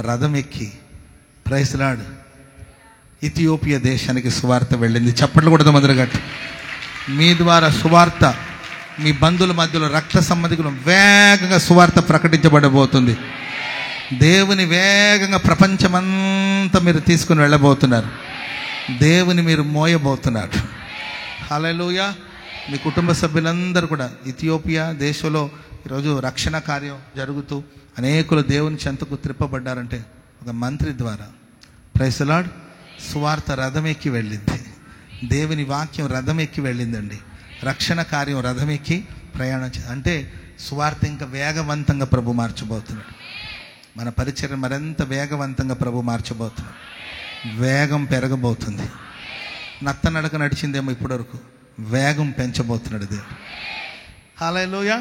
రథం ఎక్కి, ప్రైజ్ ది లార్డ్, ఇథియోపియా దేశానికి సువార్త వెళ్ళింది. చప్పట్లు కొడదాం అందరూ గట్టి. మీ ద్వారా సువార్త మీ బంధువుల మధ్యలో, రక్త సంబంధికులు వేగంగా సువార్త ప్రకటించబడబోతుంది. దేవుని వేగంగా ప్రపంచమంతా మీరు తీసుకుని వెళ్ళబోతున్నారు. దేవుని మీరు మోయబోతున్నారు. హల్లెలూయా. మీ కుటుంబ సభ్యులందరూ కూడా ఇథియోపియా దేశంలో ఈరోజు రక్షణ కార్యం జరుగుతూ అనేకులు దేవుని చెంతకు త్రిప్పబడ్డారంటే ఒక మంత్రి ద్వారా. Praise the lord. సువార్త రథం ఎక్కి వెళ్ళింది. దేవుని వాక్యం రథం ఎక్కి వెళ్ళిందండి. రక్షణ కార్యం రథం ఎక్కి ప్రయాణం అంటే సువార్త ఇంకా వేగవంతంగా ప్రభు మార్చబోతున్నాడు. మన పరిచర్య మరింత వేగవంతంగా ప్రభు మార్చబోతున్నాడు. వేగం పెరగబోతుంది. నత్తనడక నడిచిందేమో ఇప్పటివరకు, వేగం పెంచబోతున్నాడు దేవుడు. హల్లెలూయా.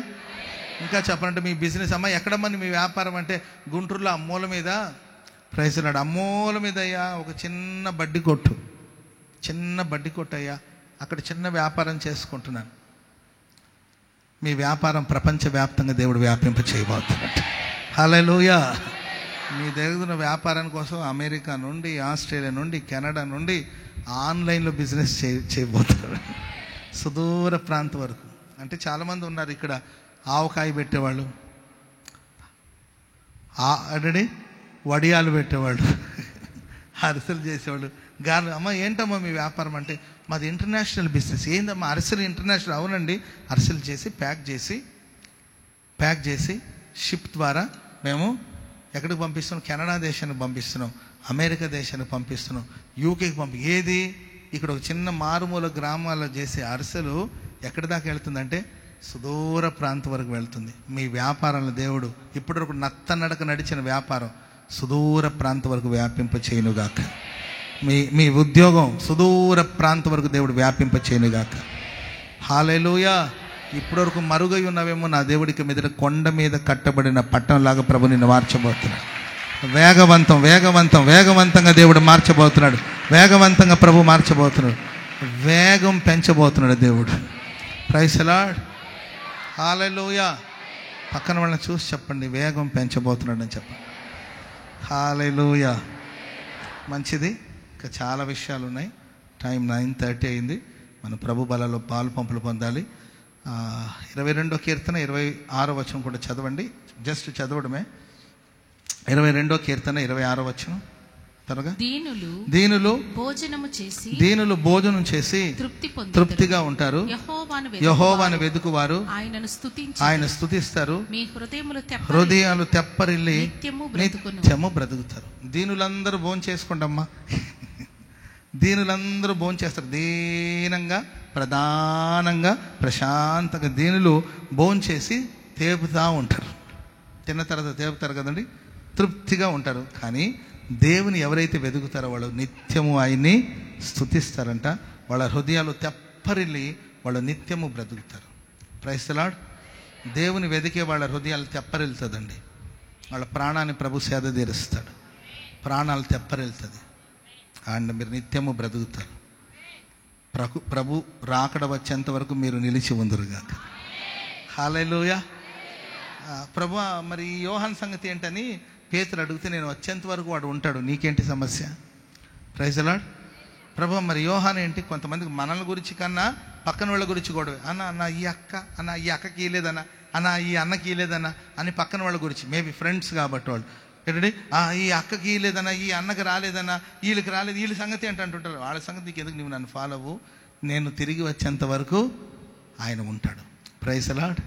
ఇంకా చెప్పాలంటే మీ బిజినెస్ అమ్మ ఎక్కడమ్మని మీ వ్యాపారం అంటే గుంటూరులో అమ్మోల మీద, ప్రైజ్ ది లార్డ్, అమ్మోల మీద అయ్యా ఒక చిన్న బడ్డీ కొట్టు అయ్యా, అక్కడ చిన్న వ్యాపారం చేసుకుంటున్నాను. మీ వ్యాపారం ప్రపంచవ్యాప్తంగా దేవుడు వ్యాపింప చేయబోతున్నాడు. హల్లెలూయా. మీ దగ్గర వ్యాపారం కోసం అమెరికా నుండి, ఆస్ట్రేలియా నుండి, కెనడా నుండి ఆన్లైన్లో బిజినెస్ చేయబోతున్నాడు. సుదూర ప్రాంతం వరకు. అంటే చాలామంది ఉన్నారు ఇక్కడ ఆవకాయ పెట్టేవాళ్ళు, అంటే వడియాలు పెట్టేవాళ్ళు, అరిసెలు చేసేవాళ్ళు. అమ్మ ఏంటమ్మా మీ వ్యాపారం అంటే మాది ఇంటర్నేషనల్ బిజినెస్. ఏందమ్మా అరిసెలు ఇంటర్నేషనల్? అవునండి, అరిసెలు చేసి ప్యాక్ చేసి షిప్ ద్వారా మేము ఎక్కడికి పంపిస్తున్నాం? కెనడా దేశానికి పంపిస్తున్నాం, అమెరికా దేశానికి పంపిస్తున్నాం, యూకేకి ఏది ఇక్కడ ఒక చిన్న మారుమూల గ్రామాల్లో చేసే అరిసెలు ఎక్కడి దాకా వెళ్తుందంటే సుదూర ప్రాంతం వరకు వెళ్తుంది. మీ వ్యాపారంలో దేవుడు ఇప్పటివరకు నత్తనడక నడిచిన వ్యాపారం సుదూర ప్రాంతం వరకు వ్యాపింప చేయనుగాక. మీ ఉద్యోగం సుదూర ప్రాంతం వరకు దేవుడు వ్యాపింప చేయనుగాక. హల్లెలూయా. ఇప్పటివరకు మరుగై ఉన్నవేమో నా దేవుడికి మీద కొండ మీద కట్టబడిన పట్టణంలాగా ప్రభు నిన్ను మార్చబోతున్నాడు. వేగవంతంగా దేవుడు మార్చబోతున్నాడు. వేగవంతంగా ప్రభు మార్చబోతున్నాడు. వేగం పెంచబోతున్నాడు దేవుడు. Praise the lord. హల్లెలూయా. పక్కన వాళ్ళని చూసి చెప్పండి, వేగం పెంచబోతున్నాడని చెప్పండి. హల్లెలూయా. మంచిది. ఇంకా చాలా విషయాలు ఉన్నాయి. టైం 9:30 అయింది. మన ప్రభు బలలో పాలు పంపులు పొందాలి. 22వ కీర్తన 26వ వచనం కూడా చదవండి. జస్ట్ చదవడమే. 22వ కీర్తన 26వ వచనం త్వరగా. దీనులు భోజనం చేసి తృప్తిగా ఉంటారు. యెహోవాను వెదుకువారు ఆయన స్తుతిస్తారు. హృదయాలు తెప్పరిల్లి నిత్యము బ్రతుకుతారు. దీనులందరూ భోజనం చేసుకోండమ్మా. దీనులందరూ భోజనం చేస్తారు. దీనంగా, ప్రధానంగా, ప్రశాంతంగా దీనులు భోజనం చేసి తేపుతా ఉంటారు. తిన్న తర్వాత తేపుతారు కదండి, తృప్తిగా ఉంటారు. కానీ దేవుని ఎవరైతే వెతుకుతారో వాళ్ళు నిత్యము ఆయన్ని స్తుతిస్తారంట. వాళ్ళ హృదయాలు తెప్పరిల్లి వాళ్ళు నిత్యము బ్రతుకుతారు. Praise the lord. దేవుని వెతికే వాళ్ళ హృదయాలు తెప్పరిల్తుందండి. వాళ్ళ ప్రాణాన్ని ప్రభు సేద తీరుస్తాడు. ప్రాణాలు తెప్పరిల్తుంది. అండ్ మీరు నిత్యము బ్రతుకుతారు. ప్రభు రాకడ వచ్చేంత వరకు మీరు నిలిచి ఉందురుగాక. హల్లెలూయా. ప్రభు మరి యోహాన్ సంగతి ఏంటని పేతురు అడిగితే, నేను వచ్చేంత వరకు వాడు ఉంటాడు, నీకేంటి సమస్య? Praise the lord. ప్రభు మరి యోహాన్ ఏంటి? కొంతమందికి మనల గురించి కన్నా పక్కన వాళ్ళ గురించి గొడవ. అన్న ఈ అక్కకి ఇలేదన్నా, ఈ అన్నకి ఇలేదన్నా అని పక్కన వాళ్ళ గురించి. మేబీ ఫ్రెండ్స్ కాబట్టి వాళ్ళు ఏంటంటే ఈ అక్కకి లేదన్నా, ఈ అన్నకి రాలేదన్నా, వీళ్ళకి రాలేదు, వీళ్ళ సంగతి ఏంటి అంటుంటారు. వాళ్ళ సంగతి నీకు ఎందుకు, నువ్వు నన్ను ఫాలో అవ్వు. నేను తిరిగి వచ్చేంత వరకు ఆయన ఉంటాడు. Praise the lord.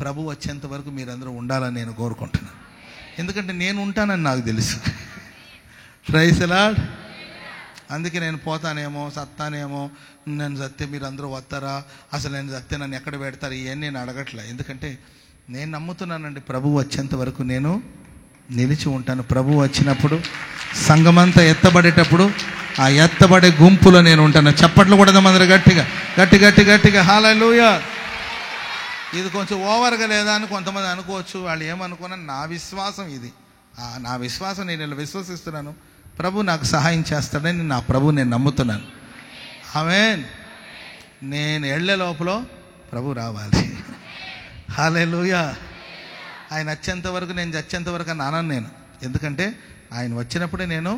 ప్రభు వచ్చేంత వరకు మీరందరూ ఉండాలని నేను కోరుకుంటున్నాను. ఎందుకంటే నేను ఉంటానని నాకు తెలుసు. Praise the lord. అందుకే నేను పోతానేమో, సత్తానేమో, నేను సత్తే మీరు అందరూ వస్తారా, అసలు నేను సత్తే నన్ను ఎక్కడ పెడతారు, ఇవన్నీ నేను అడగట్లే. ఎందుకంటే నేను నమ్ముతున్నానండి, ప్రభు వచ్చేంత వరకు నేను నిలిచి ఉంటాను. ప్రభు వచ్చినప్పుడు సంఘమంతా ఎత్తబడేటప్పుడు ఆ ఎత్తబడే గుంపులో నేను ఉంటాను. చప్పట్లు కూడా అందరూ గట్టిగా గట్టి గట్టి గట్టిగా హల్లెలూయా. ఇది కొంచెం ఓవర్గా లేదా అని కొంతమంది అనుకోవచ్చు. వాళ్ళు ఏమనుకున్నా, నా విశ్వాసం ఇది. నా విశ్వాసం నేను ఇలా విశ్వసిస్తున్నాను. ప్రభు నాకు సహాయం చేస్తాడని నా ప్రభు నేను నమ్ముతున్నాను. ఆమేన్. నేను వెళ్ళే లోపల ప్రభు రావాలి. హల్లెలూయా. ఆయన వచ్చేంత వరకు, నేను చచ్చేంత వరకు అని అనను నేను. ఎందుకంటే ఆయన వచ్చినప్పుడే నేను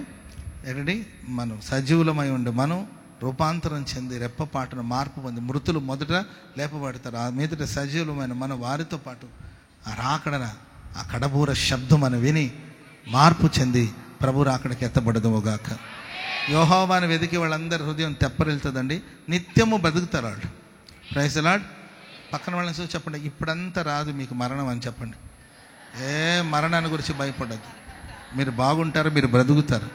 మనం సజీవులమై ఉండి మనం రూపాంతరం చెంది రెప్పపాటును మార్పు పొంది మృతులు మొదట లేపబడతారు. ఆ మీదట సజీవులమైన మన వారితో పాటు ఆ రాకడన ఆ కడబూర శబ్దం అని విని మార్పు చెంది ప్రభు రాకడకి ఎత్తబడదుగాక. యెహోవాను వెతికి వాళ్ళందరి హృదయం తెప్పరిల్తుందండి. నిత్యము బతుకుతారు వాళ్ళు. Praise the lord. పక్కన వాళ్ళని చూసి చెప్పండి, ఇప్పుడంతా రాదు మీకు మరణం అని చెప్పండి. మరణాన్ని గురించి భయపడద్దు. మీరు బాగుంటారు, మీరు బ్రతుకుతారు,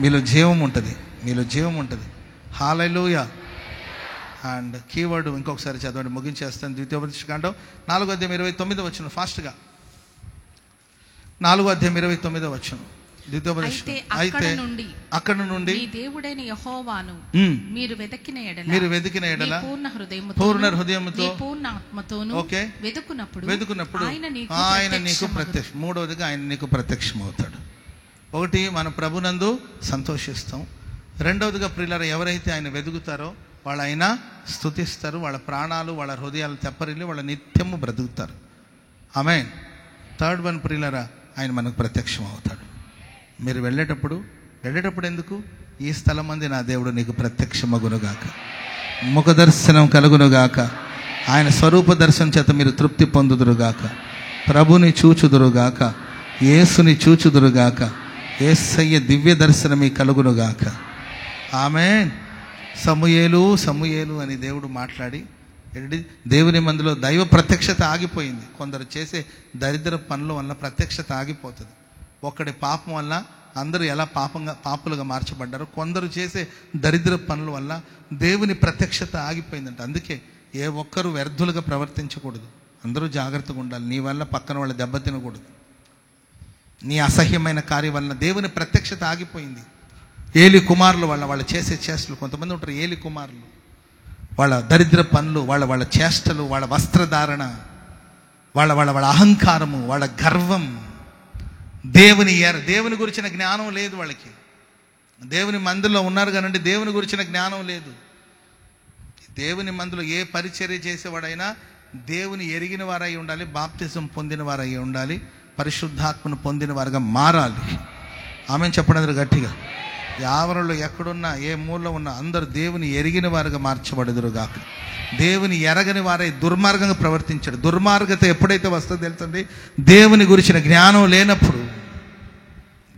మీలో జీవం ఉంటుంది, మీలో జీవం ఉంటుంది. హల్లెలూయా. అండ్ కీవర్డ్ ఇంకొకసారి చదవండి, ముగించేస్తాను. ద్వితీయోపదేశకాండం 4:29 వచనం ఫాస్ట్గా. 4:29 అయితే అక్కడ నుండి దేవుడైన యెహోవాను మీరు వెతికిన ఎడల పూర్ణ హృదయముతో పూర్ణ ఆత్మతోను వెతుకునప్పుడు ఆయన నీకు ప్రత్యక్ష. మూడవదిగా ఆయన నీకు ప్రత్యక్షమవుతాడు. ఒకటి, మన ప్రభునందు సంతోషిస్తాం. రెండవదిగా ప్రియులారా, ఎవరైతే ఆయన వెతుకుతారో వాళ్ళు ఆయన స్తుతిస్తారు. వాళ్ళ ప్రాణాలు, వాళ్ళ హృదయాలు తెప్పరిల్లి వాళ్ళ నిత్యము బ్రతుకుతారు. ఆమేన్. థర్డ్ వన్ ప్రియులారా, ఆయన మనకు ప్రత్యక్షం అవుతాడు. మీరు వెళ్ళేటప్పుడు ఎందుకు, ఈ స్థలం మంది నా దేవుడు నీకు ప్రత్యక్షమగునుగాక, ముఖ దర్శనం కలుగునుగాక, ఆయన స్వరూప దర్శనం చేత మీరు తృప్తి పొందుదురుగాక, ప్రభుని చూచుదురుగాక, యేసుని చూచుదురుగాక, యేసయ్య దివ్య దర్శనమి కలుగునుగాక. ఆమేన్. సమూయేలు అని దేవుడు మాట్లాడి దేవుని మందిలో దైవ ప్రత్యక్షత ఆగిపోయింది. కొందరు చేసే దరిద్ర పనుల వల్ల ప్రత్యక్షత ఆగిపోతుంది. ఒక్కడి పాపం వల్ల అందరూ ఎలా పాపులుగా మార్చబడ్డారు. కొందరు చేసే దరిద్ర పనుల వల్ల దేవుని ప్రత్యక్షత ఆగిపోయిందంట. అందుకే ఏ ఒక్కరు వ్యర్థులుగా ప్రవర్తించకూడదు. అందరూ జాగ్రత్తగా ఉండాలి. నీ వల్ల పక్కన వాళ్ళు దెబ్బతినకూడదు. నీ అసహ్యమైన కార్యం వలన దేవుని ప్రత్యక్షత ఆగిపోయింది. ఏలి కుమారులు వాళ్ళు చేసే చేష్టలు, కొంతమంది ఉంటారు ఏలి కుమారులు, వాళ్ళ దరిద్ర పనులు, వాళ్ళ చేష్టలు, వాళ్ళ వస్త్రధారణ, వాళ్ళ అహంకారము, వాళ్ళ గర్వం, దేవుని గురించిన జ్ఞానం లేదు వాళ్ళకి. దేవుని మందిలో ఉన్నారు కానండి, దేవుని గురించిన జ్ఞానం లేదు. దేవుని మందిలో ఏ పరిచర్య చేసేవాడైనా దేవుని ఎరిగిన వారై ఉండాలి, బాప్తిజం పొందిన వారై ఉండాలి, పరిశుద్ధాత్మను పొందిన వారుగా మారాలి. ఆమె చెప్పడం గట్టిగా. ఆవరణలో ఎక్కడున్నా, ఏ మూలలో ఉన్నా అందరూ దేవుని ఎరిగిన వారుగా మార్చబడదురుగాక. దేవుని ఎరగని వారై దుర్మార్గంగా ప్రవర్తించాడు. దుర్మార్గత ఎప్పుడైతే వస్తుందో తెలుసండి, దేవుని గురించిన జ్ఞానం లేనప్పుడు.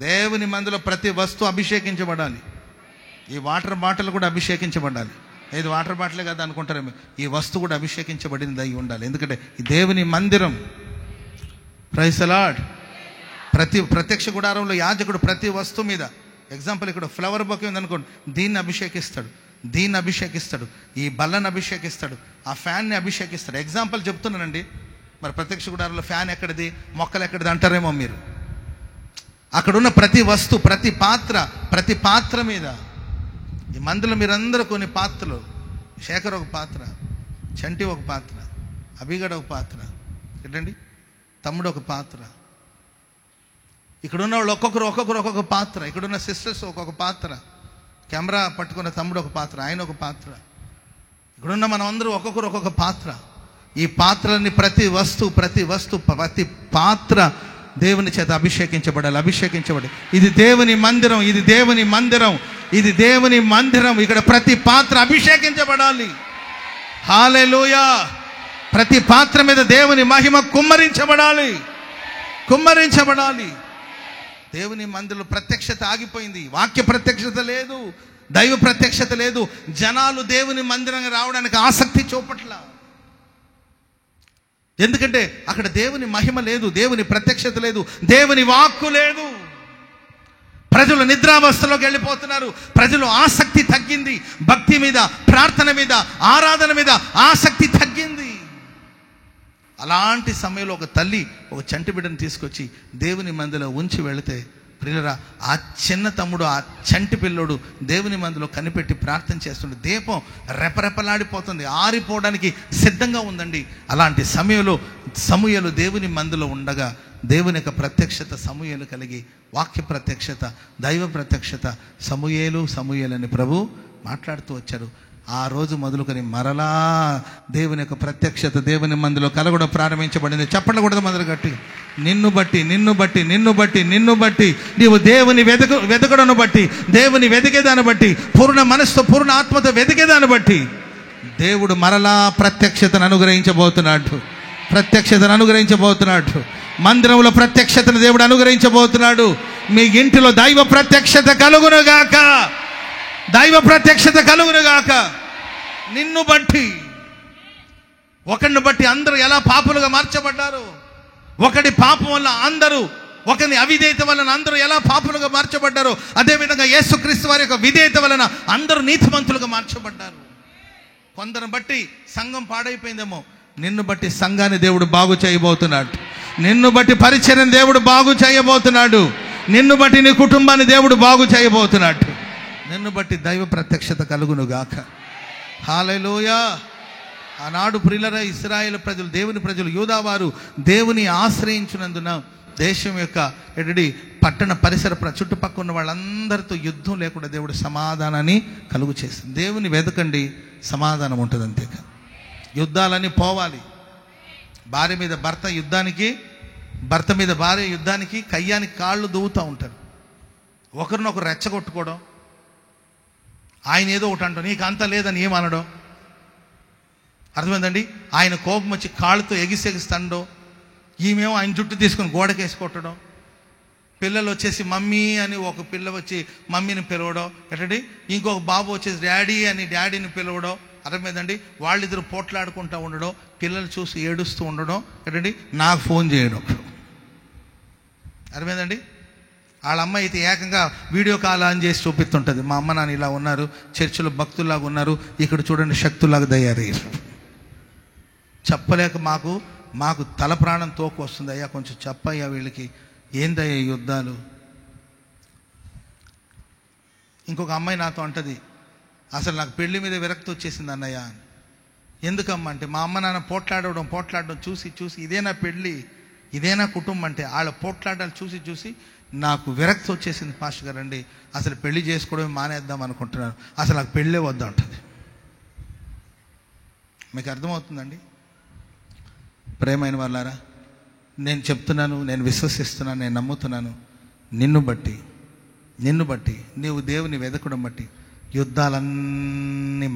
దేవుని మందులో ప్రతి వస్తువు అభిషేకించబడాలి. ఈ వాటర్ బాటిల్ కూడా అభిషేకించబడాలి. ఇది వాటర్ బాటిలే కదా అనుకుంటారేమో, ఈ వస్తువు కూడా అభిషేకించబడింది అయి ఉండాలి. ఎందుకంటే ఈ దేవుని మందిరం. Praise the lord. ప్రత్యక్ష గుడారంలో యాజకుడు ప్రతి వస్తువు మీద, ఎగ్జాంపుల్ ఇక్కడ ఫ్లవర్ బొకే ఉందనుకోండి, దీన్ని అభిషేకిస్తాడు, దీన్ని అభిషేకిస్తాడు, ఈ బల్లను అభిషేకిస్తాడు, ఆ ఫ్యాన్ని అభిషేకిస్తాడు. ఎగ్జాంపుల్ చెప్తున్నానండి. మరి ప్రత్యక్ష గుడారంలో ఫ్యాన్ ఎక్కడిది, మొక్కలు ఎక్కడిది అంటారేమో మీరు. అక్కడున్న ప్రతి వస్తువు, ప్రతి పాత్ర మీద, ఈ మందులో మీరందరూ కొన్ని పాత్రలు, శేఖర్ ఒక పాత్ర, చంటి ఒక పాత్ర, అభిగడ్ ఒక పాత్ర, ఏంటండి తమ్ముడు ఒక పాత్ర, ఇక్కడున్న వాళ్ళు ఒక్కొక్కరు ఒక్కొక్క పాత్ర, ఇక్కడున్న సిస్టర్స్ ఒక్కొక్క పాత్ర, కెమెరా పట్టుకున్న తమ్ముడు ఒక పాత్ర, ఆయన ఒక పాత్ర, ఇక్కడున్న మనం అందరూ ఒక్కొక్కరు ఒక్కొక్క పాత్ర. ఈ పాత్రని ప్రతి పాత్ర దేవుని చేత అభిషేకించబడాలి. ఇది దేవుని మందిరం, ఇది దేవుని మందిరం. ఇక్కడ ప్రతి పాత్ర అభిషేకించబడాలి. హల్లెలూయా. ప్రతి పాత్ర మీద దేవుని మహిమ కుమ్మరించబడాలి. దేవుని మందిరంలో ప్రత్యక్షత ఆగిపోయింది. వాక్య ప్రత్యక్షత లేదు, దైవ ప్రత్యక్షత లేదు. జనాలు దేవుని మందిరంగా రావడానికి ఆసక్తి చూపట్ల. ఎందుకంటే అక్కడ దేవుని మహిమ లేదు, దేవుని ప్రత్యక్షత లేదు, దేవుని వాక్కు లేదు. ప్రజలు నిద్రావస్థలోకి వెళ్ళిపోతున్నారు. ప్రజలు ఆసక్తి తగ్గింది. భక్తి మీద, ప్రార్థన మీద, ఆరాధన మీద ఆసక్తి తగ్గింది. అలాంటి సమయంలో ఒక తల్లి ఒక చంటి బిడ్డను తీసుకొచ్చి దేవుని మందిలో ఉంచి వెళితే, ప్రియులరా, ఆ చిన్న తమ్ముడు, ఆ చంటి పిల్లోడు దేవుని మందిలో కనిపెట్టి ప్రార్థన చేస్తుండే. దీపం రెపరెపలాడిపోతుంది, ఆరిపోవడానికి సిద్ధంగా ఉందండి. అలాంటి సమయంలో సమూయేలు దేవుని మందిలో ఉండగా దేవుని యొక్క ప్రత్యక్షత సమూయేలు కలిగి, వాక్య ప్రత్యక్షత, దైవ ప్రత్యక్షత, సమూయేలు అని ప్రభు మాట్లాడుతూ వచ్చారు. ఆ రోజు మొదలుకొని మరలా దేవుని యొక్క ప్రత్యక్షత దేవుని మందిలో కలగడం ప్రారంభించబడింది. చెప్పడం కూడా మొదలు గట్టి. నిన్ను బట్టి నీవు దేవుని వెతకడను బట్టి, దేవుని వెతికేదాన్ని బట్టి, పూర్ణ మనసుతో పూర్ణ ఆత్మతో వెతికేదాన్ని బట్టి దేవుడు మరలా ప్రత్యక్షతను అనుగ్రహించబోతున్నాడు. మందిరంలో ప్రత్యక్షతను దేవుడు అనుగ్రహించబోతున్నాడు. మీ ఇంటిలో దైవ ప్రత్యక్షత కలుగునుగాక. నిన్ను బట్టి, ఒకరిని బట్టి అందరూ ఎలా పాపులుగా మార్చబడ్డారు. ఒకటి పాపం వల్ల అందరూ, ఒకరిని అవిధేయత వలన అందరూ ఎలా పాపులుగా మార్చబడ్డారు, అదేవిధంగా యేసుక్రీస్తు వారి యొక్క విధేయత వలన అందరూ నీతిమంతులుగా మార్చబడ్డారు. కొందరిని బట్టి సంఘం పాడైపోయిందేమో, నిన్ను బట్టి సంఘాన్ని దేవుడు బాగు చేయబోతున్నాడు. నిన్ను బట్టి పరిచర్యను దేవుడు బాగు చేయబోతున్నాడు. నిన్ను బట్టి నీ కుటుంబాన్ని దేవుడు బాగు చేయబోతున్నాడు. నిన్ను బట్టి దైవ ప్రత్యక్షత కలుగునుగాక. హల్లెలూయా. ఆనాడు ప్రియులరా, ఇశ్రాయేలు ప్రజలు, దేవుని ప్రజలు, యూదావారు దేవుని ఆశ్రయించినందున దేశం యొక్క పట్టణ పరిసర చుట్టుపక్కల ఉన్న వాళ్ళందరితో యుద్ధం లేకుండా దేవుడు సమాధానాన్ని కలుగు చేసింది. దేవుని వెతకండి, సమాధానం ఉంటుంది. అంతేకా యుద్ధాలని పోవాలి. భార్య మీద భర్త యుద్ధానికి, భర్త మీద భార్య యుద్ధానికి కయ్యానికి కాళ్ళు దువ్వుతూ ఉంటారు. ఒకరినొకరు రెచ్చగొట్టుకోవడం, ఆయన ఏదో ఒకటి అంటాం, నీకు అంత లేదని ఏమనడం, అర్థమైందండి. ఆయన కోపం వచ్చి కాళ్ళతో ఎగిసెగిస్తాడో, ఈమెమో ఆయన జుట్టు తీసుకుని గోడకేసి కొట్టడం, పిల్లలు వచ్చేసి మమ్మీ అని ఒక పిల్ల వచ్చి మమ్మీని పిలవడం, ఎట్టండి ఇంకొక బాబు వచ్చేసి డాడీ అని డాడీని పిలవడం, అర్థమైందండి. వాళ్ళిద్దరు పోట్లాడుకుంటూ ఉండడం, పిల్లలు చూసి ఏడుస్తూ ఉండడం, ఎట్టండి నాకు ఫోన్ చేయడం, అర్థమైందండి. వాళ్ళ అమ్మ అయితే ఏకంగా వీడియో కాల్ ఆన్ చేసి చూపిస్తుంటుంది, మా అమ్మ నాన్న ఇలా ఉన్నారు, చర్చిలో భక్తుల్లాగా ఉన్నారు, ఇక్కడ చూడండి శక్తుల్లాగా తయారయ్యారు. చెప్పలేక మాకు తల ప్రాణం తోకు వస్తుంది. అయ్యా కొంచెం చెప్పయ్యా వీళ్ళకి, ఏందయ్యా యుద్ధాలు. ఇంకొక అమ్మాయి నాతో అంటది, అసలు నాకు పెళ్లి మీద విరక్తి వచ్చేసింది అన్నయ్య అని. ఎందుకమ్మా అంటే, మా అమ్మ నాన్న పోట్లాడడం చూసి ఇదేనా పెళ్ళి, ఇదేనా కుటుంబం అంటే, వాళ్ళ పోట్లాడాలు చూసి నాకు విరక్తి వచ్చేసింది పాస్టర్ గారు అండి, అసలు పెళ్లి చేసుకోవడమే మానేద్దాం అనుకుంటున్నాను, అసలు నాకు పెళ్ళే వద్దా ఉంటుంది. మీకు అర్థమవుతుందండి? ప్రేమైన వాళ్ళారా, నేను చెప్తున్నాను, నేను విశ్వసిస్తున్నాను, నేను నమ్ముతున్నాను, నిన్ను బట్టి నీవు దేవుని వెదకడం బట్టి యుద్ధాలన్నీ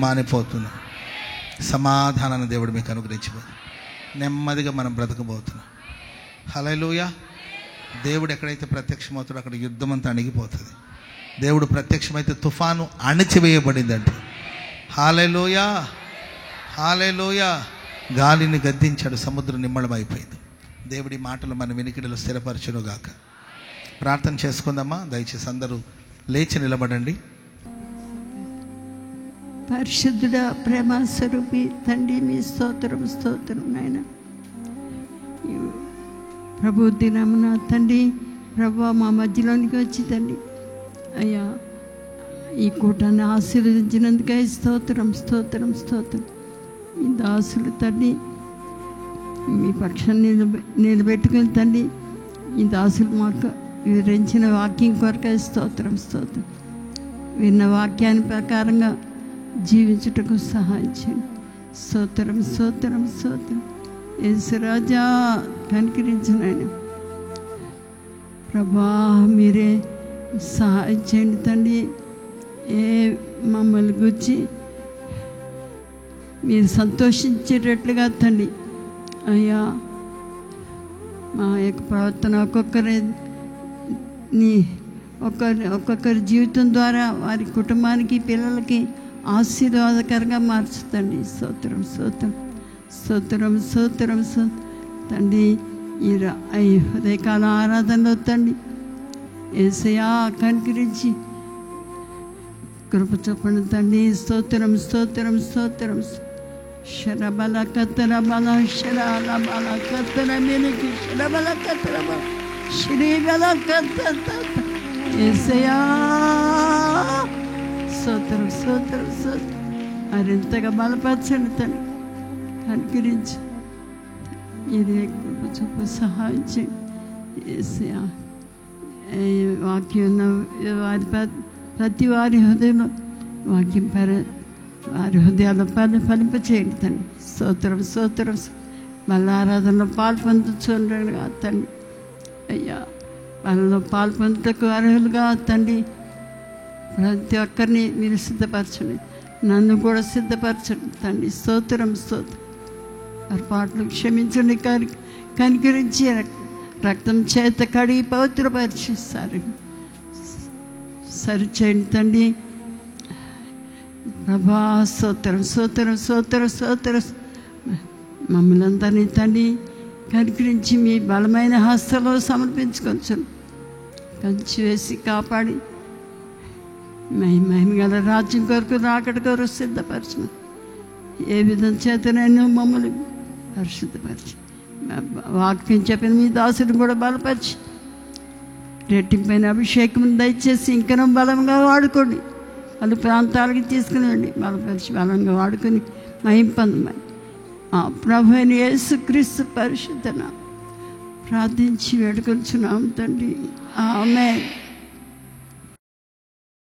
మానిపోతున్నాయి. సమాధానాన్ని దేవుడు మీకు అనుగ్రహించబోతుంది. నెమ్మదిగా మనం బ్రతకబోతున్నాం. హల్లెలూయా. దేవుడు ఎక్కడైతే ప్రత్యక్షమవుతాడో అక్కడ యుద్ధం అంతా అణిగిపోతుంది. దేవుడు ప్రత్యక్షమైతే తుఫాను అణచివేయబడిందంట. హల్లెలూయా, హల్లెలూయా. గాలిని గద్దించాడు, సముద్రం నిమ్మళమైపోయింది. దేవుడి మాటలు మన వినికిడిలో స్థిరపరచునుగాక. ప్రార్థన చేసుకుందామా? దయచేసి అందరూ లేచి నిలబడండి. పరిశుద్ధుడ, ప్రేమ స్వరూపి తండ్రి, మీ స్తోత్రం నాయన. ప్రభు దినమున తండ్రి, ప్రభు మా మధ్యలోనికి వచ్చి తండ్రి అయ్యా ఈ కూటాన్ని ఆశీర్వదించినందుకై స్తోత్రం. ఈ దాసులు తండ్రి మీ పక్షాన్ని నిలబెట్టుకుని తండ్రి ఈ దాసులు మాకు వివరించిన వాక్యం కొరకై స్తోత్రం. విన్న వాక్యాన్ని ప్రకారంగా జీవించుటకు సహాయం చేయండి. స్తోత్రం. యేసురాజా కనికరించిన ఆయన ప్రభా, మీరే సహాయం చేయండి తండ్రి. మమ్మల్ని గురించి మీరు సంతోషించేటట్లుగా తండ్రి అయ్యా మా యొక్క ప్రవర్తన ఒక్కొక్కరి జీవితం ద్వారా వారి కుటుంబానికి, పిల్లలకి ఆశీర్వాదకరంగా మార్చుతండి. స్తోత్రం తండ్రి. ఈ ఉదయకాల ఆరాధనలో తండ్రి యేసయ్యా కనికరించి కృప చూపండి తండ్రి. స్తోత్రం. శరబల కత్తర బల శరాల బల కత్తర మెలికి శరబల కత్తర బల శ్రీబల కత్త యేసయ్యా. స్తోత్రం. మరింతగా బలపరచండి తండ్రి, కనికరించి ఇదే కృప చూప సహాయం చేయండి యేసయ్యా. వాక్యం వారి ప్రతి వారి హృదయంలో వాక్యం వారి హృదయాల్లో ఫలింప చేయండి తండ్రి. స్తోత్రం. మళ్ళీ ఆరాధనలో పాలు పొందుతుండగా తండ్రి అయ్యా, వాళ్ళలో పాలు పొందుటకు అర్హులుగా తండ్రి ప్రతి ఒక్కరిని మీరు సిద్ధపరచండి, నన్ను కూడా సిద్ధపరచండి తండ్రి. స్తోత్రం. పొరపాట్లు క్షమించండి, కనికరించి రక్తం చేత కడిగి పవిత్రపరిచి సరిచేయండి తండ్రి. ప్రభా స్తోత్రం. మమ్మల్ని అందరినీ తండ్రి కనికరించి మీ బలమైన హస్తాల్లో సమర్పించుకొచ్చు కంచి వేసి కాపాడి మహిమ గల రాజ్యం కొరకు రాకడ కొరకు సిద్ధపరచు. ఏ విధం చేతనైనా మమ్మల్ని పరిశుద్ధపరిచి వాక్యం చెప్పిన మీ దాసుని కూడా బలపరిచి రెట్టింపైన అభిషేకం దయచేసి ఇంకనూ బలంగా వాడుకోండి. వాళ్ళు ప్రాంతాలకి తీసుకుని బలపరిచి బలంగా వాడుకొని మహిమ పొందమని ఆ ప్రభు అయిన యేసుక్రీస్తు పరిశుద్ధ నామమున ప్రార్థించి వేడుకొంచున్నాం తండ్రి. ఆమేన్.